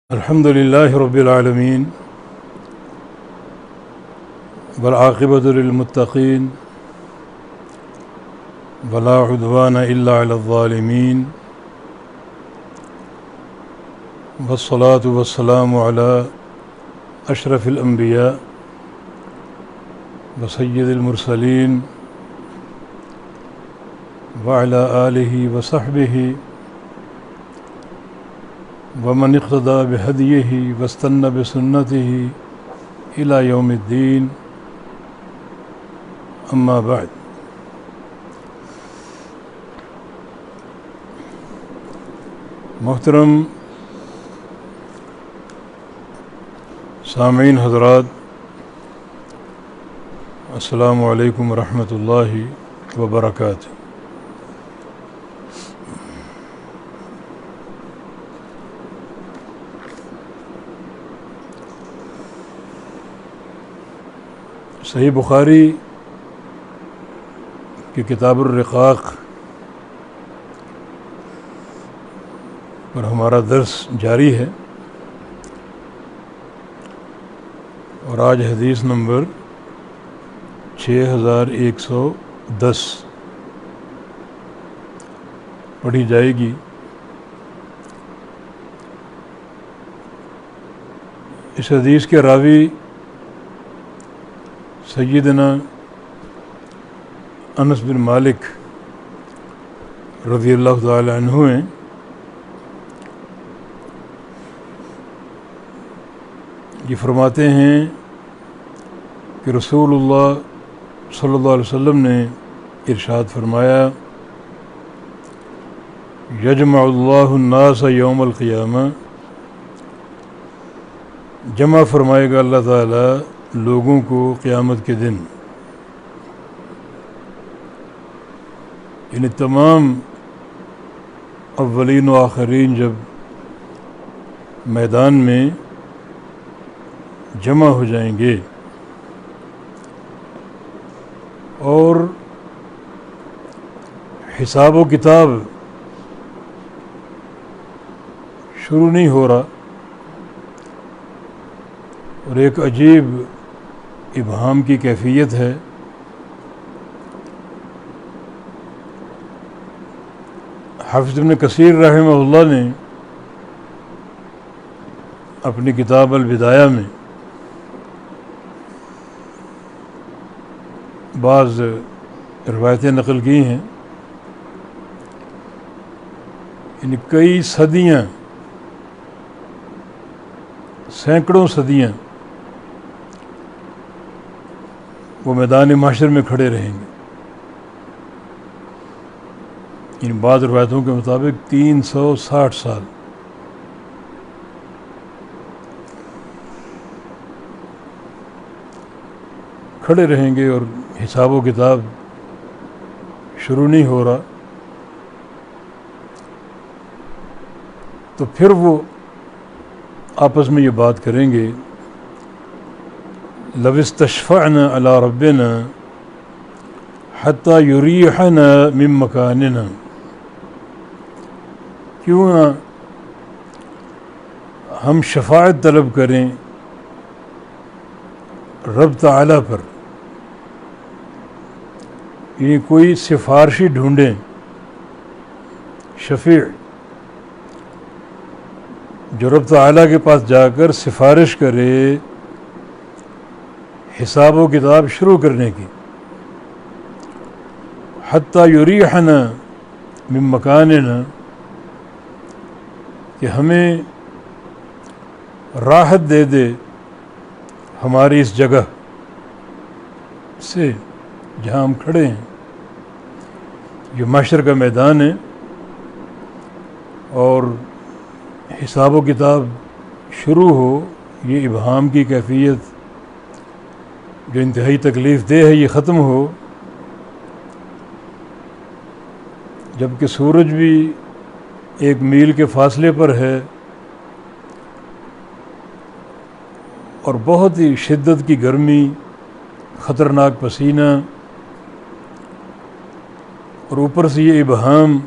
الحمد لله رب العالمين والعاقبة للمتقين ولا عدوان إلا على الظالمين والصلاة والسلام على أشرف الأنبياء وسيد المرسلين وعلى آله وصحبه ومن اقتدى بهديه واستنى بسنته إلى يوم الدين أما بعد. محترم سامعین حضرات، السلام علیکم ورحمۃ اللہ وبرکاتہ۔ صحیح بخاری کی کتاب الرقاق پر ہمارا درس جاری ہے، اور آج حدیث نمبر 6110 پڑھی جائے گی۔ اس حدیث کے راوی سیدنا انس بن مالک رضی اللہ تعالی عنہ ہیں۔ یہ فرماتے ہیں کہ رسول اللہ صلی اللہ علیہ وسلم نے ارشاد فرمایا، یجمع اللہ الناس یوم القیامہ، جمع فرمائے گا اللہ تعالیٰ لوگوں کو قیامت کے دن، یعنی تمام اولین و آخرین جب میدان میں جمع ہو جائیں گے اور حساب و کتاب شروع نہیں ہو رہا، اور ایک عجیب ابہام کی کیفیت ہے۔ حافظ ابن کثیر رحمہ اللہ نے اپنی کتاب البدایہ میں بعض روایتیں نقل کی ہیں، یعنی کئی صدیاں، سینکڑوں صدیاں وہ میدان محشر میں کھڑے رہیں گے۔ ان بعض روایتوں کے مطابق 360 سال۔ کھڑے رہیں گے اور حساب و کتاب شروع نہیں ہو رہا، تو پھر وہ آپس میں یہ بات کریں گے، لو استشفعنا علی ربنا حتی یریحنا من مکاننا، کیوں نہ ہم شفاعت طلب کریں رب تعالیٰ پر، یعنی کوئی سفارشی ڈھونڈیں، شفیع جو رب تعالیٰ کے پاس جا کر سفارش کرے حساب و کتاب شروع کرنے کی، حتی یریحنا من مکاننا، کہ ہمیں راحت دے دے ہماری اس جگہ سے جہاں ہم کھڑے ہیں۔ یہ محشر کا میدان ہے، اور حساب و کتاب شروع ہو، یہ ابہام کی کیفیت جو انتہائی تکلیف دہ ہے یہ ختم ہو، جبکہ سورج بھی 1 میل کے فاصلے پر ہے، اور بہت ہی شدت کی گرمی، خطرناک پسینہ، اور اوپر سے یہ ابہام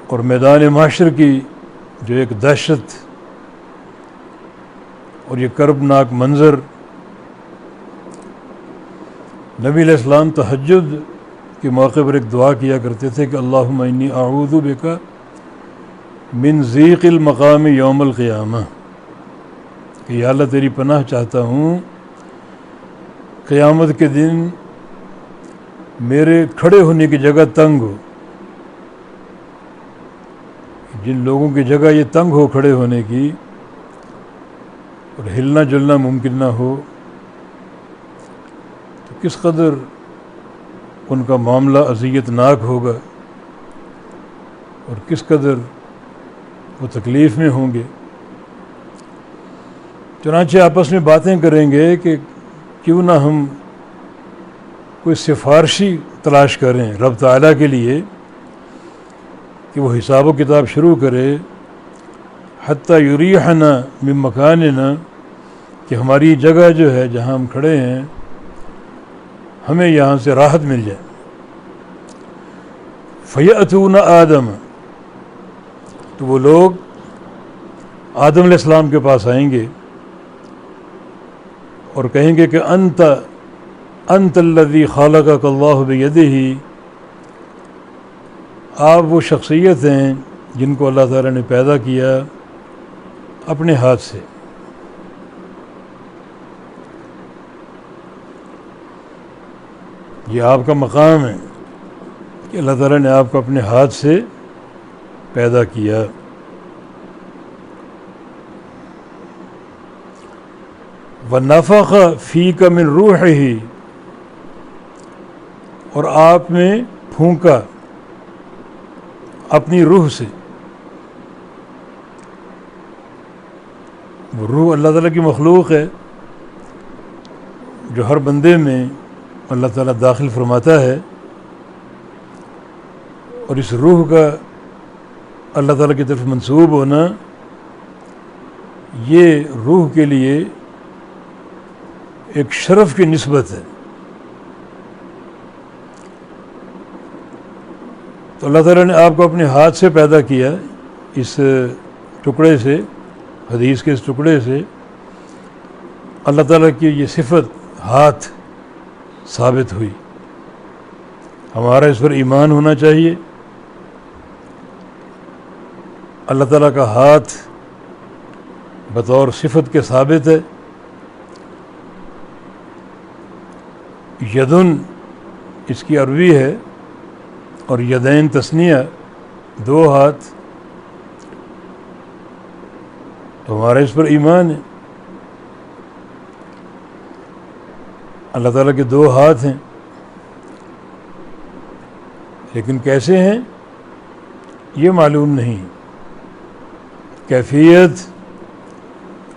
اور میدان محشر کی جو ایک دہشت اور یہ کربناک منظر، نبی علیہ السلام تہجد کے موقع پر ایک دعا کیا کرتے تھے کہ اللہم انی اعوذ بک من ضیق المقام یوم القیامہ، کہ یا اللہ تیری پناہ چاہتا ہوں قیامت کے دن میرے کھڑے ہونے کی جگہ تنگ ہو. جن لوگوں کی جگہ یہ تنگ ہو کھڑے ہونے کی اور ہلنا جلنا ممکن نہ ہو، تو کس قدر ان کا معاملہ اذیت ناک ہوگا اور کس قدر وہ تکلیف میں ہوں گے. چنانچہ آپس میں باتیں کریں گے کہ کیوں نہ ہم کوئی سفارشی تلاش کریں رب تعالیٰ کے لیے کہ وہ حساب و کتاب شروع کرے، حتیٰ یریحنا من مکاننا، کہ ہماری جگہ جو ہے جہاں ہم کھڑے ہیں ہمیں یہاں سے راحت مل جائے. فیأتون آدم، تو وہ لوگ آدم علیہ السلام کے پاس آئیں گے اور کہیں گے کہ انت الذی خلقک اللہ بیدہ، آپ وہ شخصیت ہیں جن کو اللہ تعالیٰ نے پیدا کیا اپنے ہاتھ سے. یہ آپ کا مقام ہے کہ اللہ تعالیٰ نے آپ کو اپنے ہاتھ سے پیدا کیا. وَنَفَخَ فِيكَ مِن رُوحِهِ، اور آپ میں پھونکا اپنی روح سے. وہ روح اللہ تعالیٰ کی مخلوق ہے جو ہر بندے میں اللہ تعالیٰ داخل فرماتا ہے، اور اس روح کا اللہ تعالیٰ کی طرف منسوب ہونا یہ روح کے لیے ایک شرف کی نسبت ہے. تو اللہ تعالیٰ نے آپ کو اپنے ہاتھ سے پیدا کیا. اس ٹکڑے سے، حدیث کے اس ٹکڑے سے اللہ تعالیٰ کی یہ صفت ہاتھ ثابت ہوئی. ہمارا اس پر ایمان ہونا چاہیے. اللہ تعالیٰ کا ہاتھ بطور صفت کے ثابت ہے. یدن اس کی عربی ہے اور یدین تثنیہ، دو ہاتھ. تو ہمارا اس پر ایمان ہے. اللہ تعالیٰ کے دو ہاتھ ہیں، لیکن کیسے ہیں یہ معلوم نہیں. کیفیت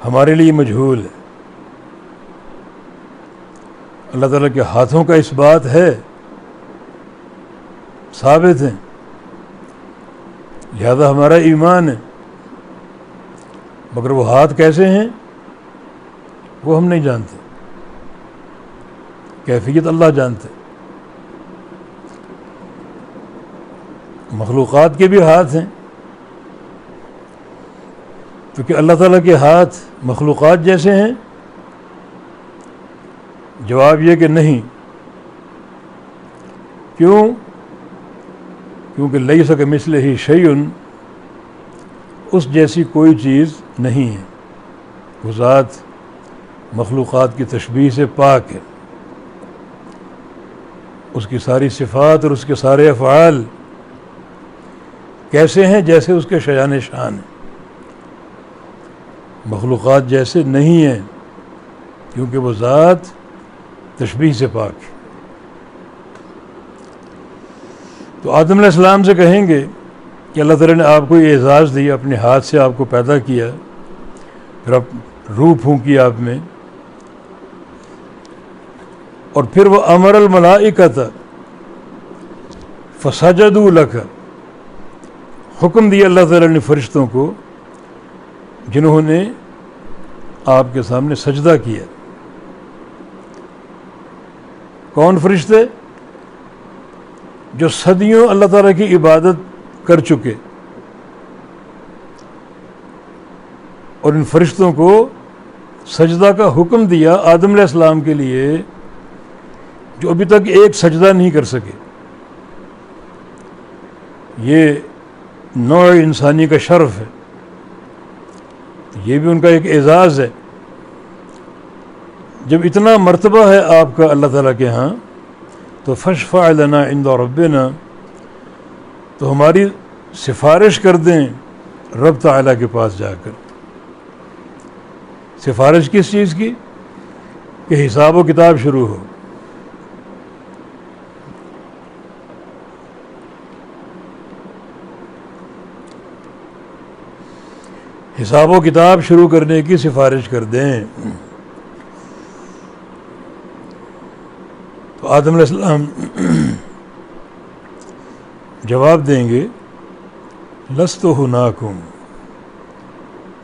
ہمارے لیے مجہول ہے. اللہ تعالیٰ کے ہاتھوں کا اس بات ہے، ثابت ہیں، لہذا ہمارا ایمان ہے. مگر وہ ہاتھ کیسے ہیں وہ ہم نہیں جانتے. کیفیت اللہ جانتے. مخلوقات کے بھی ہاتھ ہیں، تو کہ اللہ تعالیٰ کے ہاتھ مخلوقات جیسے ہیں؟ جواب یہ کہ نہیں. کیوں؟ کیونکہ لیس کمثلہ شیء، اس جیسی کوئی چیز نہیں ہے. وہ ذات مخلوقات کی تشبیہ سے پاک ہے. اس کی ساری صفات اور اس کے سارے افعال کیسے ہیں؟ جیسے اس کے شایان شان ہیں. مخلوقات جیسے نہیں ہیں، کیونکہ وہ ذات تشبیہ سے پاک ہے. تو آدم علیہ السلام سے کہیں گے کہ اللہ تعالیٰ نے آپ کو یہ اعزاز دیا، اپنے ہاتھ سے آپ کو پیدا کیا، پھر آپ روح پھونکی آپ میں، اور پھر وہ امر الملائکۃ فسجدوا لک، حکم دیا اللہ تعالیٰ نے فرشتوں کو جنہوں نے آپ کے سامنے سجدہ کیا. کون فرشتے؟ جو صدیوں اللہ تعالیٰ کی عبادت کر چکے، اور ان فرشتوں کو سجدہ کا حکم دیا آدم علیہ السلام کے لیے جو ابھی تک ایک سجدہ نہیں کر سکے. یہ نوع انسانی کا شرف ہے، یہ بھی ان کا ایک اعزاز ہے. جب اتنا مرتبہ ہے آپ کا اللہ تعالیٰ کے ہاں تو فاشفع لنا عند ربنا، تو ہماری سفارش کر دیں رب تعالیٰ کے پاس جا کر. سفارش کس چیز کی؟ کہ حساب و کتاب شروع ہو. حساب و کتاب شروع کرنے کی سفارش کر دیں. تو آدم علیہ السلام جواب دیں گے لست ہناکم،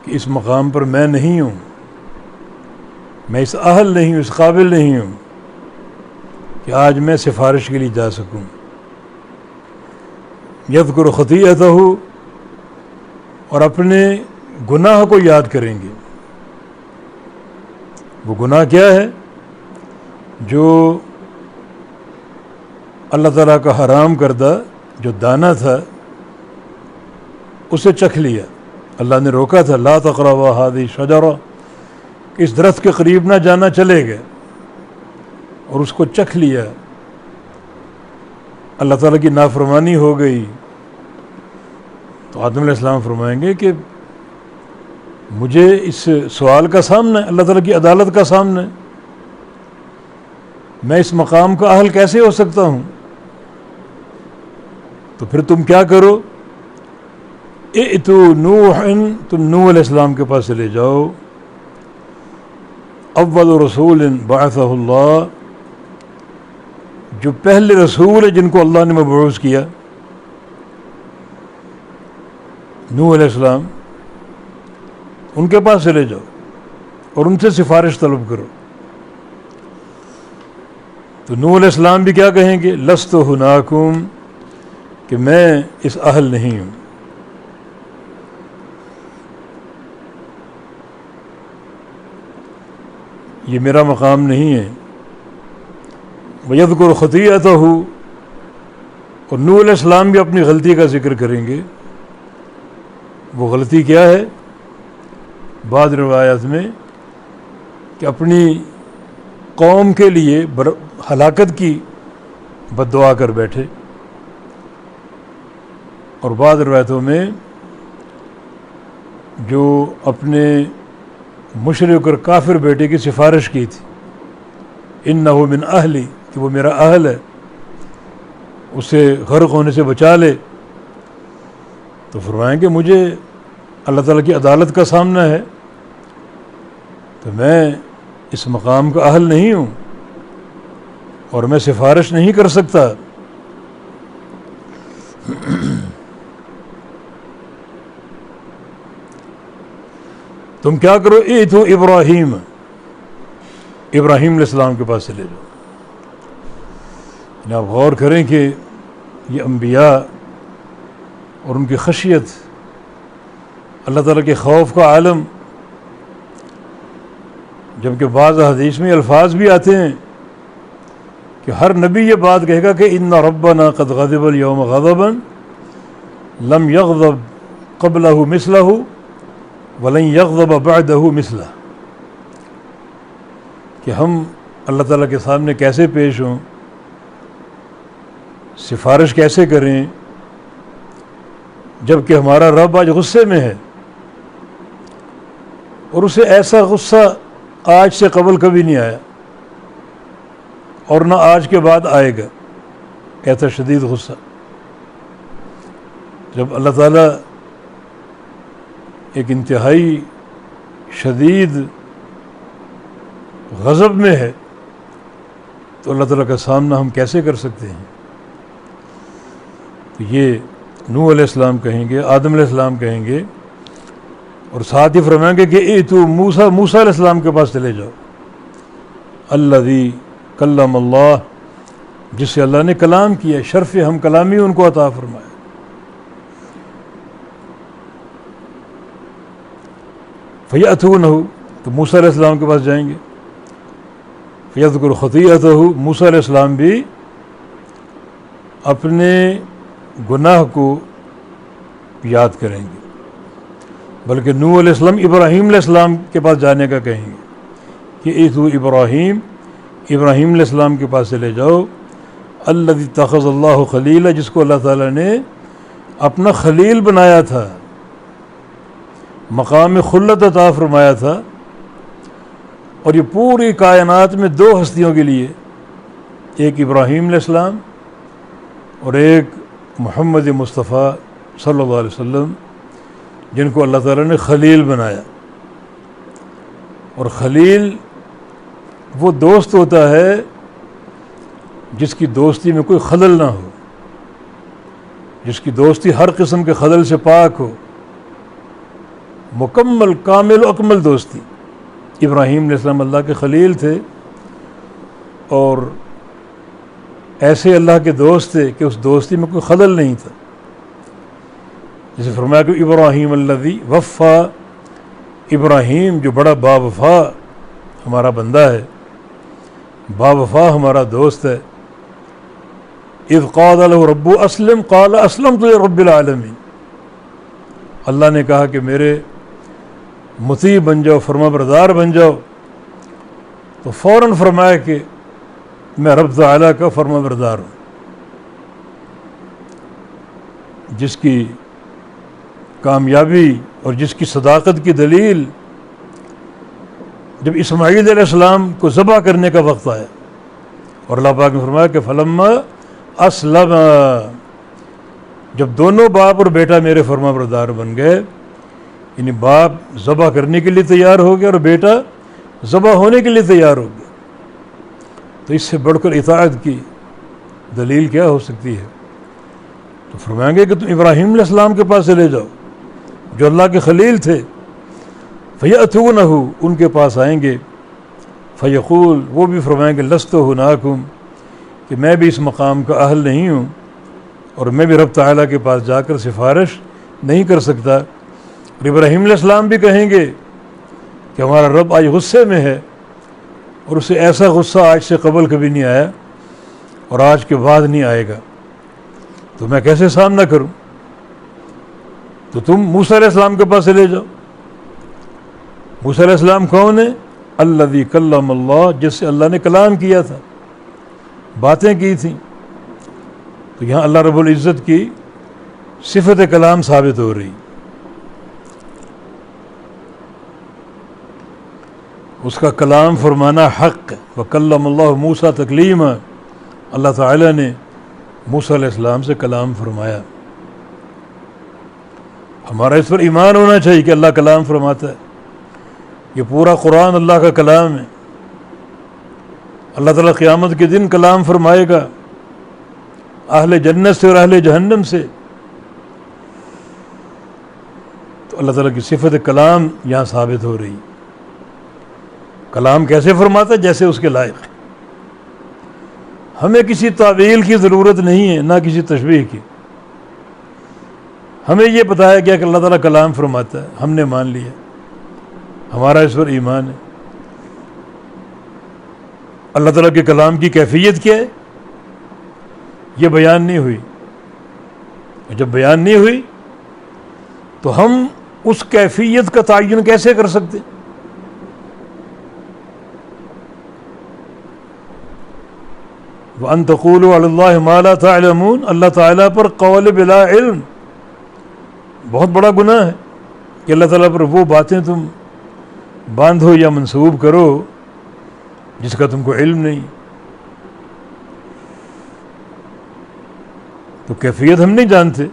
کہ اس مقام پر میں نہیں ہوں، میں اس اہل نہیں ہوں، اس قابل نہیں ہوں کہ آج میں سفارش کے لیے جا سکوں. یذکر خطیئتہ، اور اپنے گناہ کو یاد کریں گے. وہ گناہ کیا ہے؟ جو اللہ تعالیٰ کا حرام کردہ جو دانہ تھا اسے چکھ لیا. اللہ نے روکا تھا لا تقربا هذه الشجرہ، اس درخت کے قریب نہ جانا، چلے گئے اور اس کو چکھ لیا. اللہ تعالیٰ کی نافرمانی ہو گئی. تو آدم علیہ السلام فرمائیں گے کہ مجھے اس سوال کا سامنا ہے، اللہ تعالیٰ کی عدالت کا سامنا ہے، میں اس مقام کا اہل کیسے ہو سکتا ہوں؟ تو پھر تم کیا کرو؟ ائتو نوح، تم نوح علیہ السلام کے پاس چلے جاؤ. اول رسول بعثہ اللہ، جو پہلے رسول ہے جن کو اللہ نے مبعوث کیا، نوح علیہ السلام، ان کے پاس چلے جاؤ اور ان سے سفارش طلب کرو. تو نوح علیہ السلام بھی کیا کہیں گے؟ لست ہناکم، کہ میں اس اہل نہیں ہوں. یہ میرا مقام نہیں ہے. وَيَذْكُرُ خَطِيئَتَهُ، اور نوح علیہ السلام بھی اپنی غلطی کا ذکر کریں گے. وہ غلطی کیا ہے؟ بعض روایات میں کہ اپنی قوم کے لیے ہلاکت کی بد دعا کر بیٹھے، اور بعض روایتوں میں جو اپنے مشرک اور کافر بیٹے کی سفارش کی تھی، انہ من اہلی، کہ وہ میرا اہل ہے، اسے غرق ہونے سے بچا لے. تو فرمائیں کہ مجھے اللہ تعالیٰ کی عدالت کا سامنا ہے، تو میں اس مقام کا اہل نہیں ہوں اور میں سفارش نہیں کر سکتا. تم کیا کرو؟ ایتھو ابراہیم، ابراہیم علیہ السلام کے پاس چلے جاؤ. آپ غور کریں کہ یہ انبیاء اور ان کی خشیت، اللہ تعالیٰ کے خوف کا عالم، جبکہ بعض حدیث میں الفاظ بھی آتے ہیں کہ ہر نبی یہ بات کہے گا کہ ان ربنا قد غضب اليوم غضبا لم یغضب قبلہ مثلہ ولن یغضب بعدہ مثلہ، کہ ہم اللہ تعالیٰ کے سامنے کیسے پیش ہوں، سفارش کیسے کریں، جب کہ ہمارا رب آج غصے میں ہے، اور اسے ایسا غصہ آج سے قبل کبھی نہیں آیا اور نہ آج کے بعد آئے گا. ایسا شدید غصہ، جب اللہ تعالیٰ ایک انتہائی شدید غضب میں ہے تو اللہ تعالیٰ کا سامنا ہم کیسے کر سکتے ہیں؟ تو یہ نوح علیہ السلام کہیں گے، آدم علیہ السلام کہیں گے، اور ساتھ ہی فرمائیں گے کہ ایتو موسیٰ علیہ السلام کے پاس چلے جاؤ. الذی کلم اللہ، جس سے اللہ نے کلام کیا، شرف ہم کلامی ان کو عطا فرمایا. فیأتونہ، تو موسیٰ علیہ السلام کے پاس جائیں گے. فیذکر خطیئتہ، موسیٰ علیہ السلام بھی اپنے گناہ کو یاد کریں گے. بلکہ نوح علیہ السلام ابراہیم علیہ السلام کے پاس جانے کا کہیں گے کہ ایتو ابراہیم علیہ السلام کے پاس چلے جاؤ، الذی اتخذ اللہ خلیلا، جس کو اللہ تعالیٰ نے اپنا خلیل بنایا تھا، مقام خلت عطا فرمایا تھا. اور یہ پوری کائنات میں دو ہستیوں کے لیے، ایک ابراہیم علیہ السلام اور ایک محمد مصطفیٰ صلی اللہ علیہ وسلم، جن کو اللہ تعالیٰ نے خلیل بنایا. اور خلیل وہ دوست ہوتا ہے جس کی دوستی میں کوئی خلل نہ ہو، جس کی دوستی ہر قسم کے خلل سے پاک ہو، مکمل کامل و اکمل دوستی. ابراہیم علیہ السلام اللہ کے خلیل تھے اور ایسے اللہ کے دوست تھے کہ اس دوستی میں کوئی خلل نہیں تھا. جیسے فرمایا کہ ابراہیم الذی وفا، ابراہیم جو بڑا باوفا ہمارا بندہ ہے، باوفا ہمارا دوست ہے. اذ قال له ربو اسلم قال اسلمت لرب العالمین، اللہ نے کہا کہ میرے مطیع بن جاؤ، فرما بردار بن جاؤ، تو فوراً فرمایا کہ میں رب تعالیٰ کا فرما بردار ہوں. جس کی کامیابی اور جس کی صداقت کی دلیل جب اسماعیل علیہ السلام کو ذبح کرنے کا وقت آیا اور اللہ پاک نے فرمایا کہ فلما اسلم، جب دونوں باپ اور بیٹا میرے فرما بردار بن گئے، یعنی باپ ذبح کرنے کے لیے تیار ہو گیا اور بیٹا ذبح ہونے کے لیے تیار ہو گیا، تو اس سے بڑھ کر اطاعت کی دلیل کیا ہو سکتی ہے؟ تو فرمائیں گے کہ تم ابراہیم علیہ السلام کے پاس چلے جاؤ جو اللہ کے خلیل تھے. فیأتونہ، ان کے پاس آئیں گے. فیقول، وہ بھی فرمائیں گے لست ہناکم، کہ میں بھی اس مقام کا اہل نہیں ہوں اور میں بھی رب تعالیٰ کے پاس جا کر سفارش نہیں کر سکتا. اور ابراہیم علیہ السلام بھی کہیں گے کہ ہمارا رب آج غصے میں ہے اور اسے ایسا غصہ آج سے قبل کبھی نہیں آیا اور آج کے بعد نہیں آئے گا، تو میں کیسے سامنا کروں؟ تو تم موسیٰ علیہ السلام کے پاس چلے جاؤ. موسیٰ علیہ السلام کون ہے؟ الذی کلم اللہ، جس سے اللہ نے کلام کیا تھا، باتیں کی تھیں. تو یہاں اللہ رب العزت کی صفت کلام ثابت ہو رہی، اس کا کلام فرمانا حق. وکلم اللہ موسیٰ تکلیما، اللہ تعالیٰ نے موسیٰ علیہ السلام سے کلام فرمایا. ہمارا اس پر ایمان ہونا چاہیے کہ اللہ کلام فرماتا ہے. یہ پورا قرآن اللہ کا کلام ہے. اللہ تعالیٰ قیامت کے دن کلام فرمائے گا اہل جنت سے اور اہل جہنم سے. تو اللہ تعالیٰ کی صفت کلام یہاں ثابت ہو رہی. کلام کیسے فرماتا ہے؟ جیسے اس کے لائق. ہمیں کسی تعویل کی ضرورت نہیں ہے، نہ کسی تشبیہ کی. ہمیں یہ بتایا گیا کہ اللہ تعالیٰ کلام فرماتا ہے، ہم نے مان لیا، ہمارا اس پر ایمان ہے. اللہ تعالیٰ کے کلام کی کیفیت کیا ہے یہ بیان نہیں ہوئی. جب بیان نہیں ہوئی تو ہم اس کیفیت کا تعین کیسے کر سکتے؟ وَأَن تَقُولُوا عَلَى اللَّهِ مَا لَا تَعْلَمُونَ، اللہ تعالیٰ پر قول بلا علم بہت بڑا گناہ ہے کہ اللہ تعالیٰ پر وہ باتیں تم باندھو یا منسوب کرو جس کا تم کو علم نہیں. تو کیفیت ہم نہیں جانتے.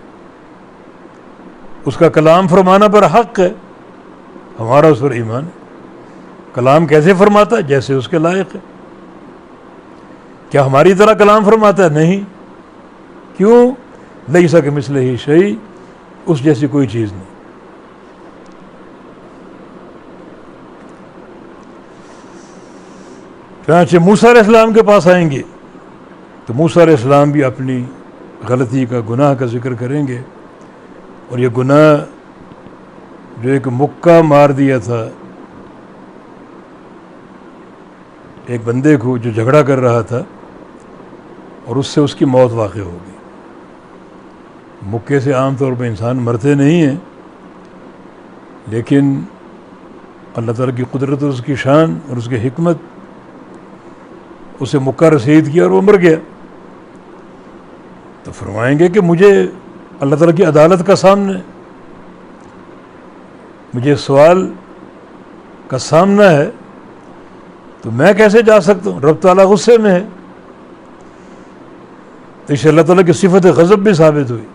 اس کا کلام فرمانا پر حق ہے، ہمارا اس پر ایمان ہے. کلام کیسے فرماتا ہے؟ جیسے اس کے لائق ہے. کیا ہماری طرح کلام فرماتا ہے؟ نہیں. کیوں؟ لیس کمثلہ شیء، اس جیسی کوئی چیز نہیں. چنانچہ موسیٰ علیہ السلام کے پاس آئیں گے تو موسیٰ علیہ السلام بھی اپنی غلطی کا، گناہ کا ذکر کریں گے. اور یہ گناہ جو ایک مکہ مار دیا تھا ایک بندے کو جو جھگڑا کر رہا تھا، اور اس سے اس کی موت واقع ہو گئی۔ مکے سے عام طور پہ انسان مرتے نہیں ہیں، لیکن اللہ تعالیٰ کی قدرت اور اس کی شان اور اس کی حکمت اسے مکہ رسید کیا اور وہ مر گیا۔ تو فرمائیں گے کہ مجھے اللہ تعالیٰ کی عدالت کا سامنا ہے، مجھے سوال کا سامنا ہے، تو میں کیسے جا سکتا ہوں؟ رب تعالیٰ غصے میں ہے، تو اس سے اللہ تعالیٰ کی صفت غضب بھی ثابت ہوئی،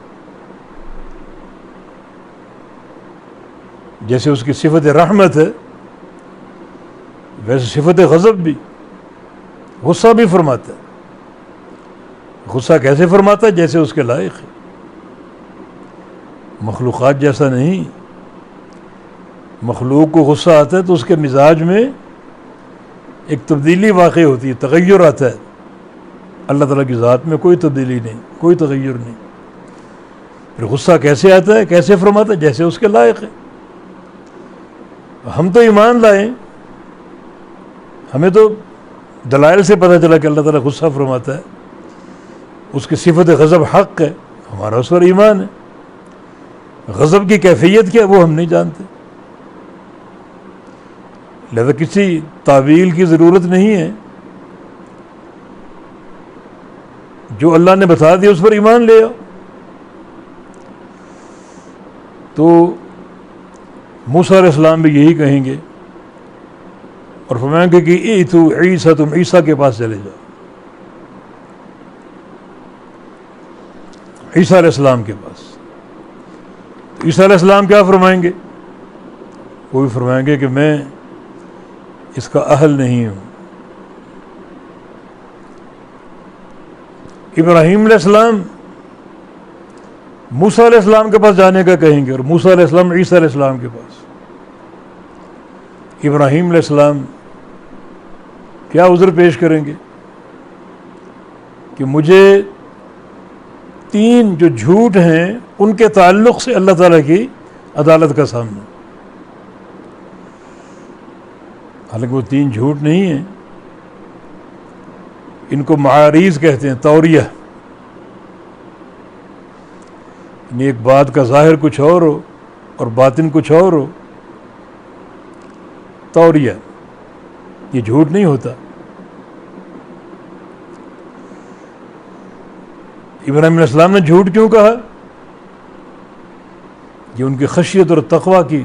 جیسے اس کی صفت رحمت ہے ویسے صفت غضب بھی، غصہ بھی فرماتا ہے۔ غصہ کیسے فرماتا ہے؟ جیسے اس کے لائق ہے، مخلوقات جیسا نہیں۔ مخلوق کو غصہ آتا ہے تو اس کے مزاج میں ایک تبدیلی واقع ہوتی ہے، تغیر آتا ہے۔ اللہ تعالیٰ کی ذات میں کوئی تبدیلی نہیں، کوئی تغیر نہیں۔ پھر غصہ کیسے آتا ہے، کیسے فرماتا ہے؟ جیسے اس کے لائق ہے۔ ہم تو ایمان لائیں، ہمیں تو دلائل سے پتہ چلا کہ اللہ تعالیٰ غصہ فرماتا ہے، اس کی صفت غضب حق ہے، ہمارا اس پر ایمان ہے۔ غضب کی کیفیت کیا وہ ہم نہیں جانتے، لہذا کسی تعویل کی ضرورت نہیں ہے، جو اللہ نے بتا دیا اس پر ایمان لے آؤ۔ تو موسیٰ علیہ السلام بھی یہی کہیں گے اور فرمائیں گے کہ ایتو عیسیٰ، تم عیسیٰ کے پاس چلے جاؤ، عیسیٰ علیہ السلام کے پاس۔ تو عیسیٰ علیہ السلام کیا فرمائیں گے؟ وہ بھی فرمائیں گے کہ میں اس کا اہل نہیں ہوں۔ ابراہیم علیہ السلام موسیٰ علیہ السلام کے پاس جانے کا کہیں گے، اور موسیٰ علیہ السلام عیسیٰ علیہ السلام کے پاس۔ ابراہیم علیہ السلام کیا عذر پیش کریں گے کہ مجھے 3 جو جھوٹ ہیں ان کے تعلق سے اللہ تعالیٰ کی عدالت کا سامنا۔ حالانکہ وہ 3 جھوٹ نہیں ہیں، ان کو معاریض کہتے ہیں، توریہ، یعنی ایک بات کا ظاہر کچھ اور ہو اور باطن کچھ اور ہو، توریہ، یہ جھوٹ نہیں ہوتا۔ ابراہیم علیہ السلام نے جھوٹ کیوں کہا؟ یہ ان کی خشیت اور تقوی کی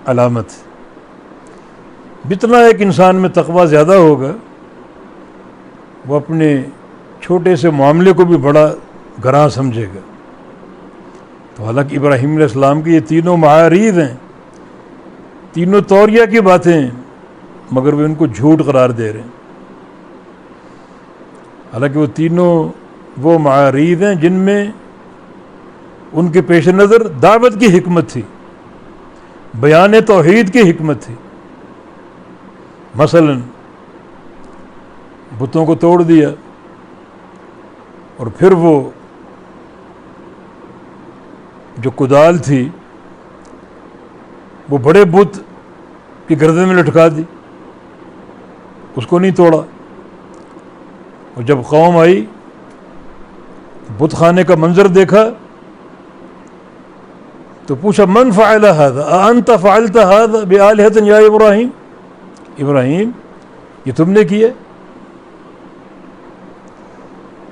علامت ہے۔ جتنا ایک انسان میں تقوی زیادہ ہوگا، وہ اپنے چھوٹے سے معاملے کو بھی بڑا گراں سمجھے گا۔ تو حالانکہ ابراہیم علیہ السلام کی یہ 3 معاریض ہیں، 3 توریہ کی باتیں ہیں، مگر وہ ان کو جھوٹ قرار دے رہے ہیں۔ حالانکہ وہ 3 وہ معاریض ہیں جن میں ان کے پیش نظر دعوت کی حکمت تھی، بیان توحید کی حکمت تھی۔ مثلا بتوں کو توڑ دیا، اور پھر وہ جو کدال تھی وہ بڑے بت کی گردن میں لٹکا دی، اس کو نہیں توڑا۔ اور جب قوم آئی، بت خانے کا منظر دیکھا تو پوچھا من فعل هذا انت فعلت هذا بآلهة یا ابراہیم، ابراہیم یہ تم نے کیا،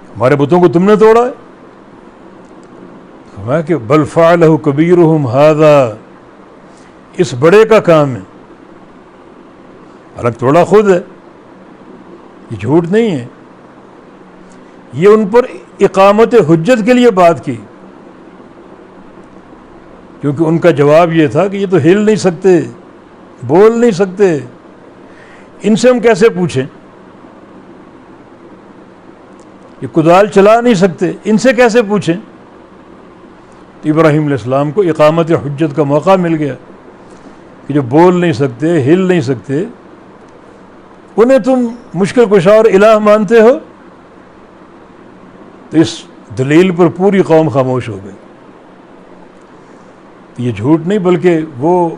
ہمارے بتوں کو تم نے توڑا ہے؟ فرمایا کہ بل فعلہ کبیرہم ھذا، اس بڑے کا کام ہے، حالانکہ توڑا خود ہے، یہ جھوٹ نہیں ہے۔ یہ ان پر اقامت حجت کے لیے بات کی، کیونکہ ان کا جواب یہ تھا کہ یہ تو ہل نہیں سکتے، بول نہیں سکتے، ان سے ہم کیسے پوچھیں؟ یہ کدال چلا نہیں سکتے، ان سے کیسے پوچھیں؟ تو ابراہیم علیہ السلام کو اقامت حجت کا موقع مل گیا کہ جو بول نہیں سکتے، ہل نہیں سکتے، انہیں تم مشکل کشا اور الہ مانتے ہو؟ تو اس دلیل پر پوری قوم خاموش ہو گئی۔ یہ جھوٹ نہیں بلکہ وہ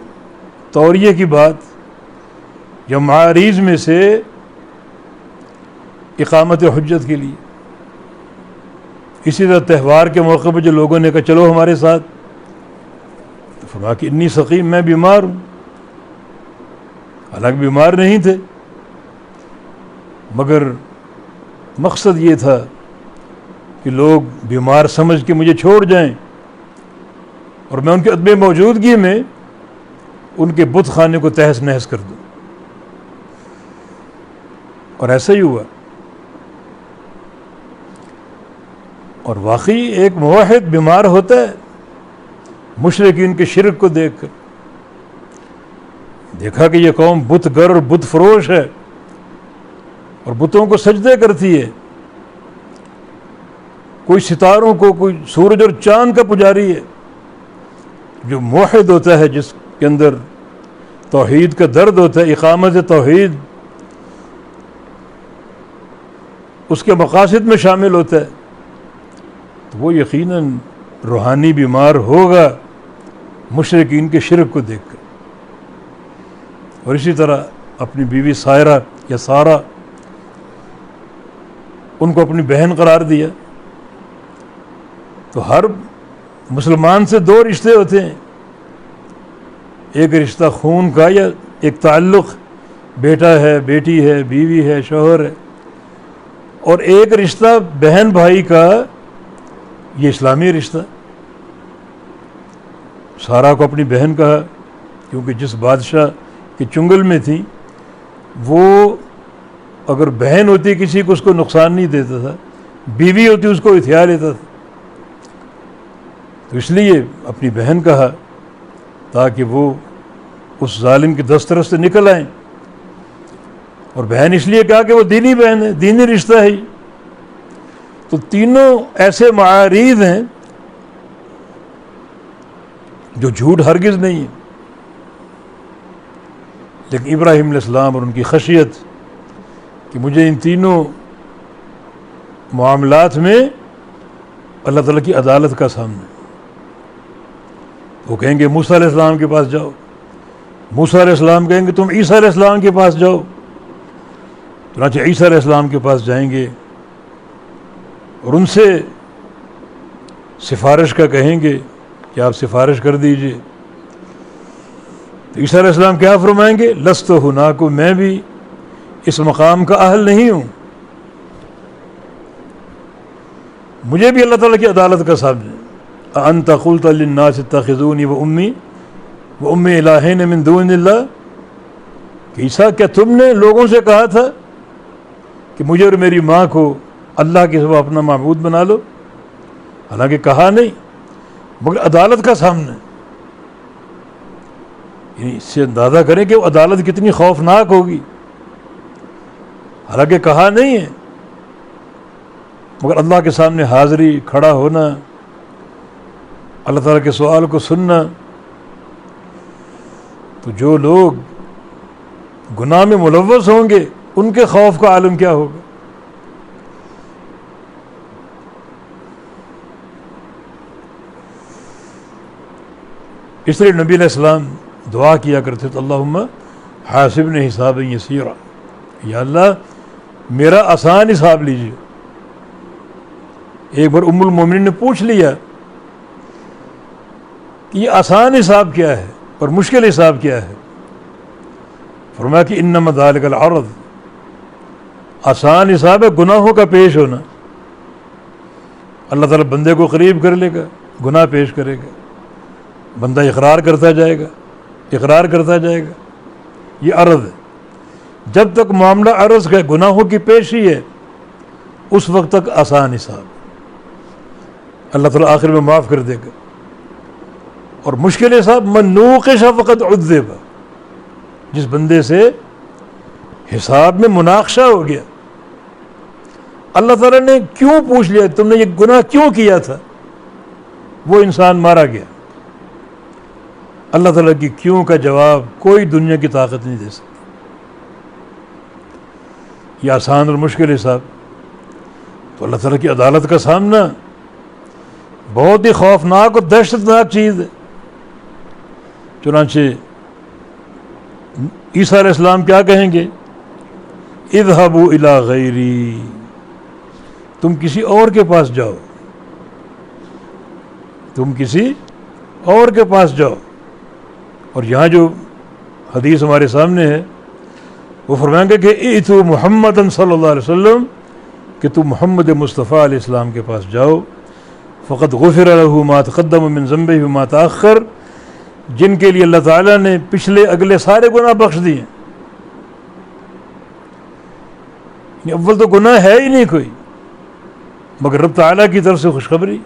توریے کی بات یا معارض میں سے اقامت حجت کے لیے. اسی طرح تہوار کے موقع پہ جو لوگوں نے کہا چلو ہمارے ساتھ، تو فرمایا کہ انی سقیم، میں بیمار ہوں. حالانکہ بیمار نہیں تھے، مگر مقصد یہ تھا کہ لوگ بیمار سمجھ کے مجھے چھوڑ جائیں اور میں ان کے عدم موجودگی میں ان کے بت خانے کو تہس نہس کر دوں. اور ایسا ہی ہوا. اور واقعی ایک موحد بیمار ہوتا ہے مشرکین کے شرک کو دیکھ کر. دیکھا کہ یہ قوم بت گر اور بت فروش ہے اور بتوں کو سجدے کرتی ہے، کوئی ستاروں کو، کوئی سورج اور چاند کا پجاری ہے. جو موحد ہوتا ہے، جس کے اندر توحید کا درد ہوتا ہے، اقامت توحید اس کے مقاصد میں شامل ہوتا ہے، تو وہ یقیناً روحانی بیمار ہوگا مشرکین کے شرک کو دیکھ کر. اور اسی طرح اپنی بیوی سائرہ یا سارہ، ان کو اپنی بہن قرار دیا. تو ہر مسلمان سے دو رشتے ہوتے ہیں، ایک رشتہ خون کا یا ایک تعلق بیٹا ہے، بیٹی ہے، بیوی ہے، شوہر ہے، اور ایک رشتہ بہن بھائی کا، یہ اسلامی رشتہ. سارہ کو اپنی بہن کہا کیونکہ جس بادشاہ کے چنگل میں تھی وہ اگر بہن ہوتی کسی کو اس کو نقصان نہیں دیتا تھا، بیوی ہوتی اس کو ہتھیا لیتا تھا، تو اس لیے اپنی بہن کہا تاکہ وہ اس ظالم کی دسترس سے نکل آئیں. اور بہن اس لیے کہا کہ وہ دینی بہن ہے، دینی رشتہ ہے. تو تینوں ایسے معارض ہیں جو جھوٹ ہرگز نہیں ہے. لیکن ابراہیم علیہ السلام اور ان کی خشیت کہ مجھے ان تینوں معاملات میں اللہ تعالیٰ کی عدالت کا سامنا. وہ کہیں گے موسیٰ علیہ السلام کے پاس جاؤ، موسیٰ علیہ السلام کہیں گے تم عیسیٰ علیہ السلام کے پاس جاؤ. چنانچہ عیسیٰ علیہ السلام کے پاس جائیں گے اور ان سے سفارش کا کہیں گے کہ آپ سفارش کر دیجئے. تو عیسیٰ علیہ السلام کیا فرمائیں گے؟ لست ہناک، میں بھی اس مقام کا اہل نہیں ہوں، مجھے بھی اللہ تعالیٰ کی عدالت کا سامنا. انت قلت للناس اتخذونی وأمی الہین من دون اللہ، کہ عیسیٰ کیا تم نے لوگوں سے کہا تھا کہ مجھے اور میری ماں کو اللہ کے سوا اپنا معبود بنا لو؟ حالانکہ کہا نہیں، مگر عدالت کا سامنا. یعنی اس سے اندازہ کریں کہ وہ عدالت کتنی خوفناک ہوگی. حالانکہ کہا نہیں ہے، مگر اللہ کے سامنے حاضری، کھڑا ہونا، اللہ تعالیٰ کے سوال کو سننا. تو جو لوگ گناہ میں ملوث ہوں گے ان کے خوف کا عالم کیا ہوگا. اس لیے نبی علیہ السلام دعا کیا کرتے تھے اللہم حاسبنی حسابا یسیرا، یا اللہ میرا آسان حساب لیجیے. ایک بار ام المومنین نے پوچھ لیا کہ یہ آسان حساب کیا ہے اور مشکل حساب کیا ہے. فرمایا کہ انما ذالک العرض، آسان حساب ہے گناہوں کا پیش ہونا. اللہ تعالیٰ بندے کو قریب کر لے گا، گناہ پیش کرے گا، بندہ اقرار کرتا جائے گا، اقرار کرتا جائے گا. یہ عرض ہے. جب تک معاملہ عرض کا گناہوں کی پیشی ہے اس وقت تک آسان حساب، اللہ تعالیٰ آخر میں معاف کر دے گا. اور مشکل حساب من نوقش فقد عذب، جس بندے سے حساب میں مناقشہ ہو گیا، اللہ تعالیٰ نے کیوں پوچھ لیا تم نے یہ گناہ کیوں کیا تھا، وہ انسان مارا گیا. اللہ تعالیٰ کی کیوں کا جواب کوئی دنیا کی طاقت نہیں دے سکتی. یہ آسان اور مشکل حساب. تو اللہ تعالیٰ کی عدالت کا سامنا بہت ہی خوفناک اور دہشت ناک چیز ہے. چنانچہ عیسیٰ علیہ السلام کیا کہیں گے؟ اذهبوا الی غیری، تم کسی اور کے پاس جاؤ، تم کسی اور کے پاس جاؤ۔ اور یہاں جو حدیث ہمارے سامنے ہے وہ فرمائیں گے کہ ائتوا محمدًا صلی اللہ علیہ وسلم، کہ تم محمد مصطفیٰ علیہ السلام کے پاس جاؤ، فقد غفر له ما تقدم من ذنبه وما تأخر، جن کے لیے اللہ تعالیٰ نے پچھلے اگلے سارے گناہ بخش دیے۔ اول تو گناہ ہے ہی نہیں کوئی، مگر رب تعالیٰ کی طرف سے خوشخبری،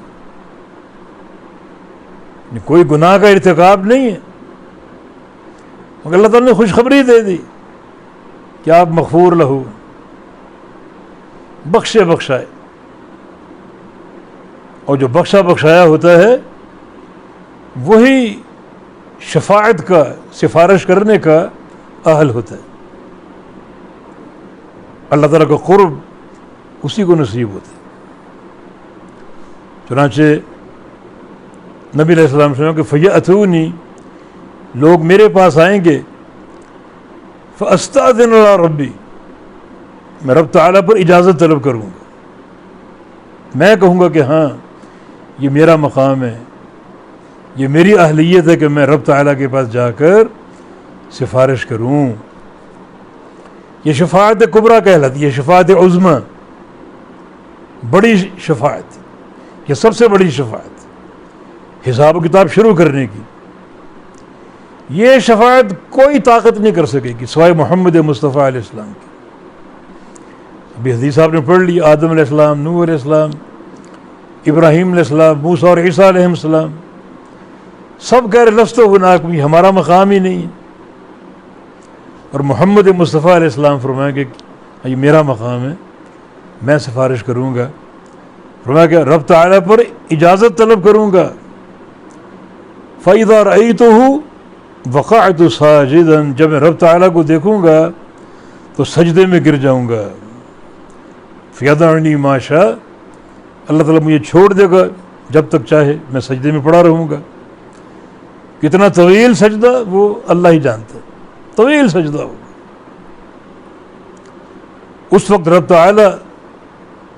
کوئی گناہ کا ارتکاب نہیں ہے، مگر اللہ تعالیٰ نے خوشخبری دے دی کہ آپ مغفور لہو، بخشے بخشائے، اور جو بخشا بخشایا ہوتا ہے وہی شفاعت کا، سفارش کرنے کا اہل ہوتا ہے۔ اللہ تعالیٰ کا قرب اسی کو نصیب ہوتا ہے۔ چنانچہ نبی علیہ السلام سے کہ فَيَأْتُونِي، لوگ میرے پاس آئیں گے، فَأَسْتَأْذِنُ عَلَىٰ رَبِّي، میں رب تعالیٰ پر اجازت طلب کروں گا، میں کہوں گا کہ ہاں یہ میرا مقام ہے، یہ میری اہلیت ہے کہ میں رب تعالیٰ کے پاس جا کر سفارش کروں۔ یہ شفاعت کبریٰ کہلاتی ہے، شفاعت عظمیٰ، بڑی شفاعت، یہ سب سے بڑی شفاعت، حساب و کتاب شروع کرنے کی۔ یہ شفاعت کوئی طاقت نہیں کر سکے گی سوائے محمد مصطفیٰ علیہ السلام کی۔ ابھی حدیث آپ نے پڑھ لی، آدم علیہ السلام، نوح علیہ السلام، ابراہیم علیہ السلام، موسیٰ اور عیسیٰ علیہ السلام، سب کہہ رہے لست هناک، ہمارا مقام ہی نہیں ہے، اور محمد مصطفیٰ علیہ السلام فرمایا کہ یہ میرا مقام ہے، میں سفارش کروں گا۔ فرمایا کہ رب تعالیٰ پر اجازت طلب کروں گا، فَإِذَا رَأَيْتُهُ وَقَعْتُ سَاجِدًا، جب میں رب تعالیٰ کو دیکھوں گا تو سجدے میں گر جاؤں گا۔ فَيَدَعُنِي مَا شَاءَ، اللہ تعالیٰ مجھے چھوڑ دے گا جب تک چاہے، میں سجدے میں پڑا رہوں گا۔ کتنا طویل سجدہ وہ اللہ ہی جانتا ہے، طویل سجدہ ہوگا۔ اس وقت رب تعالیٰ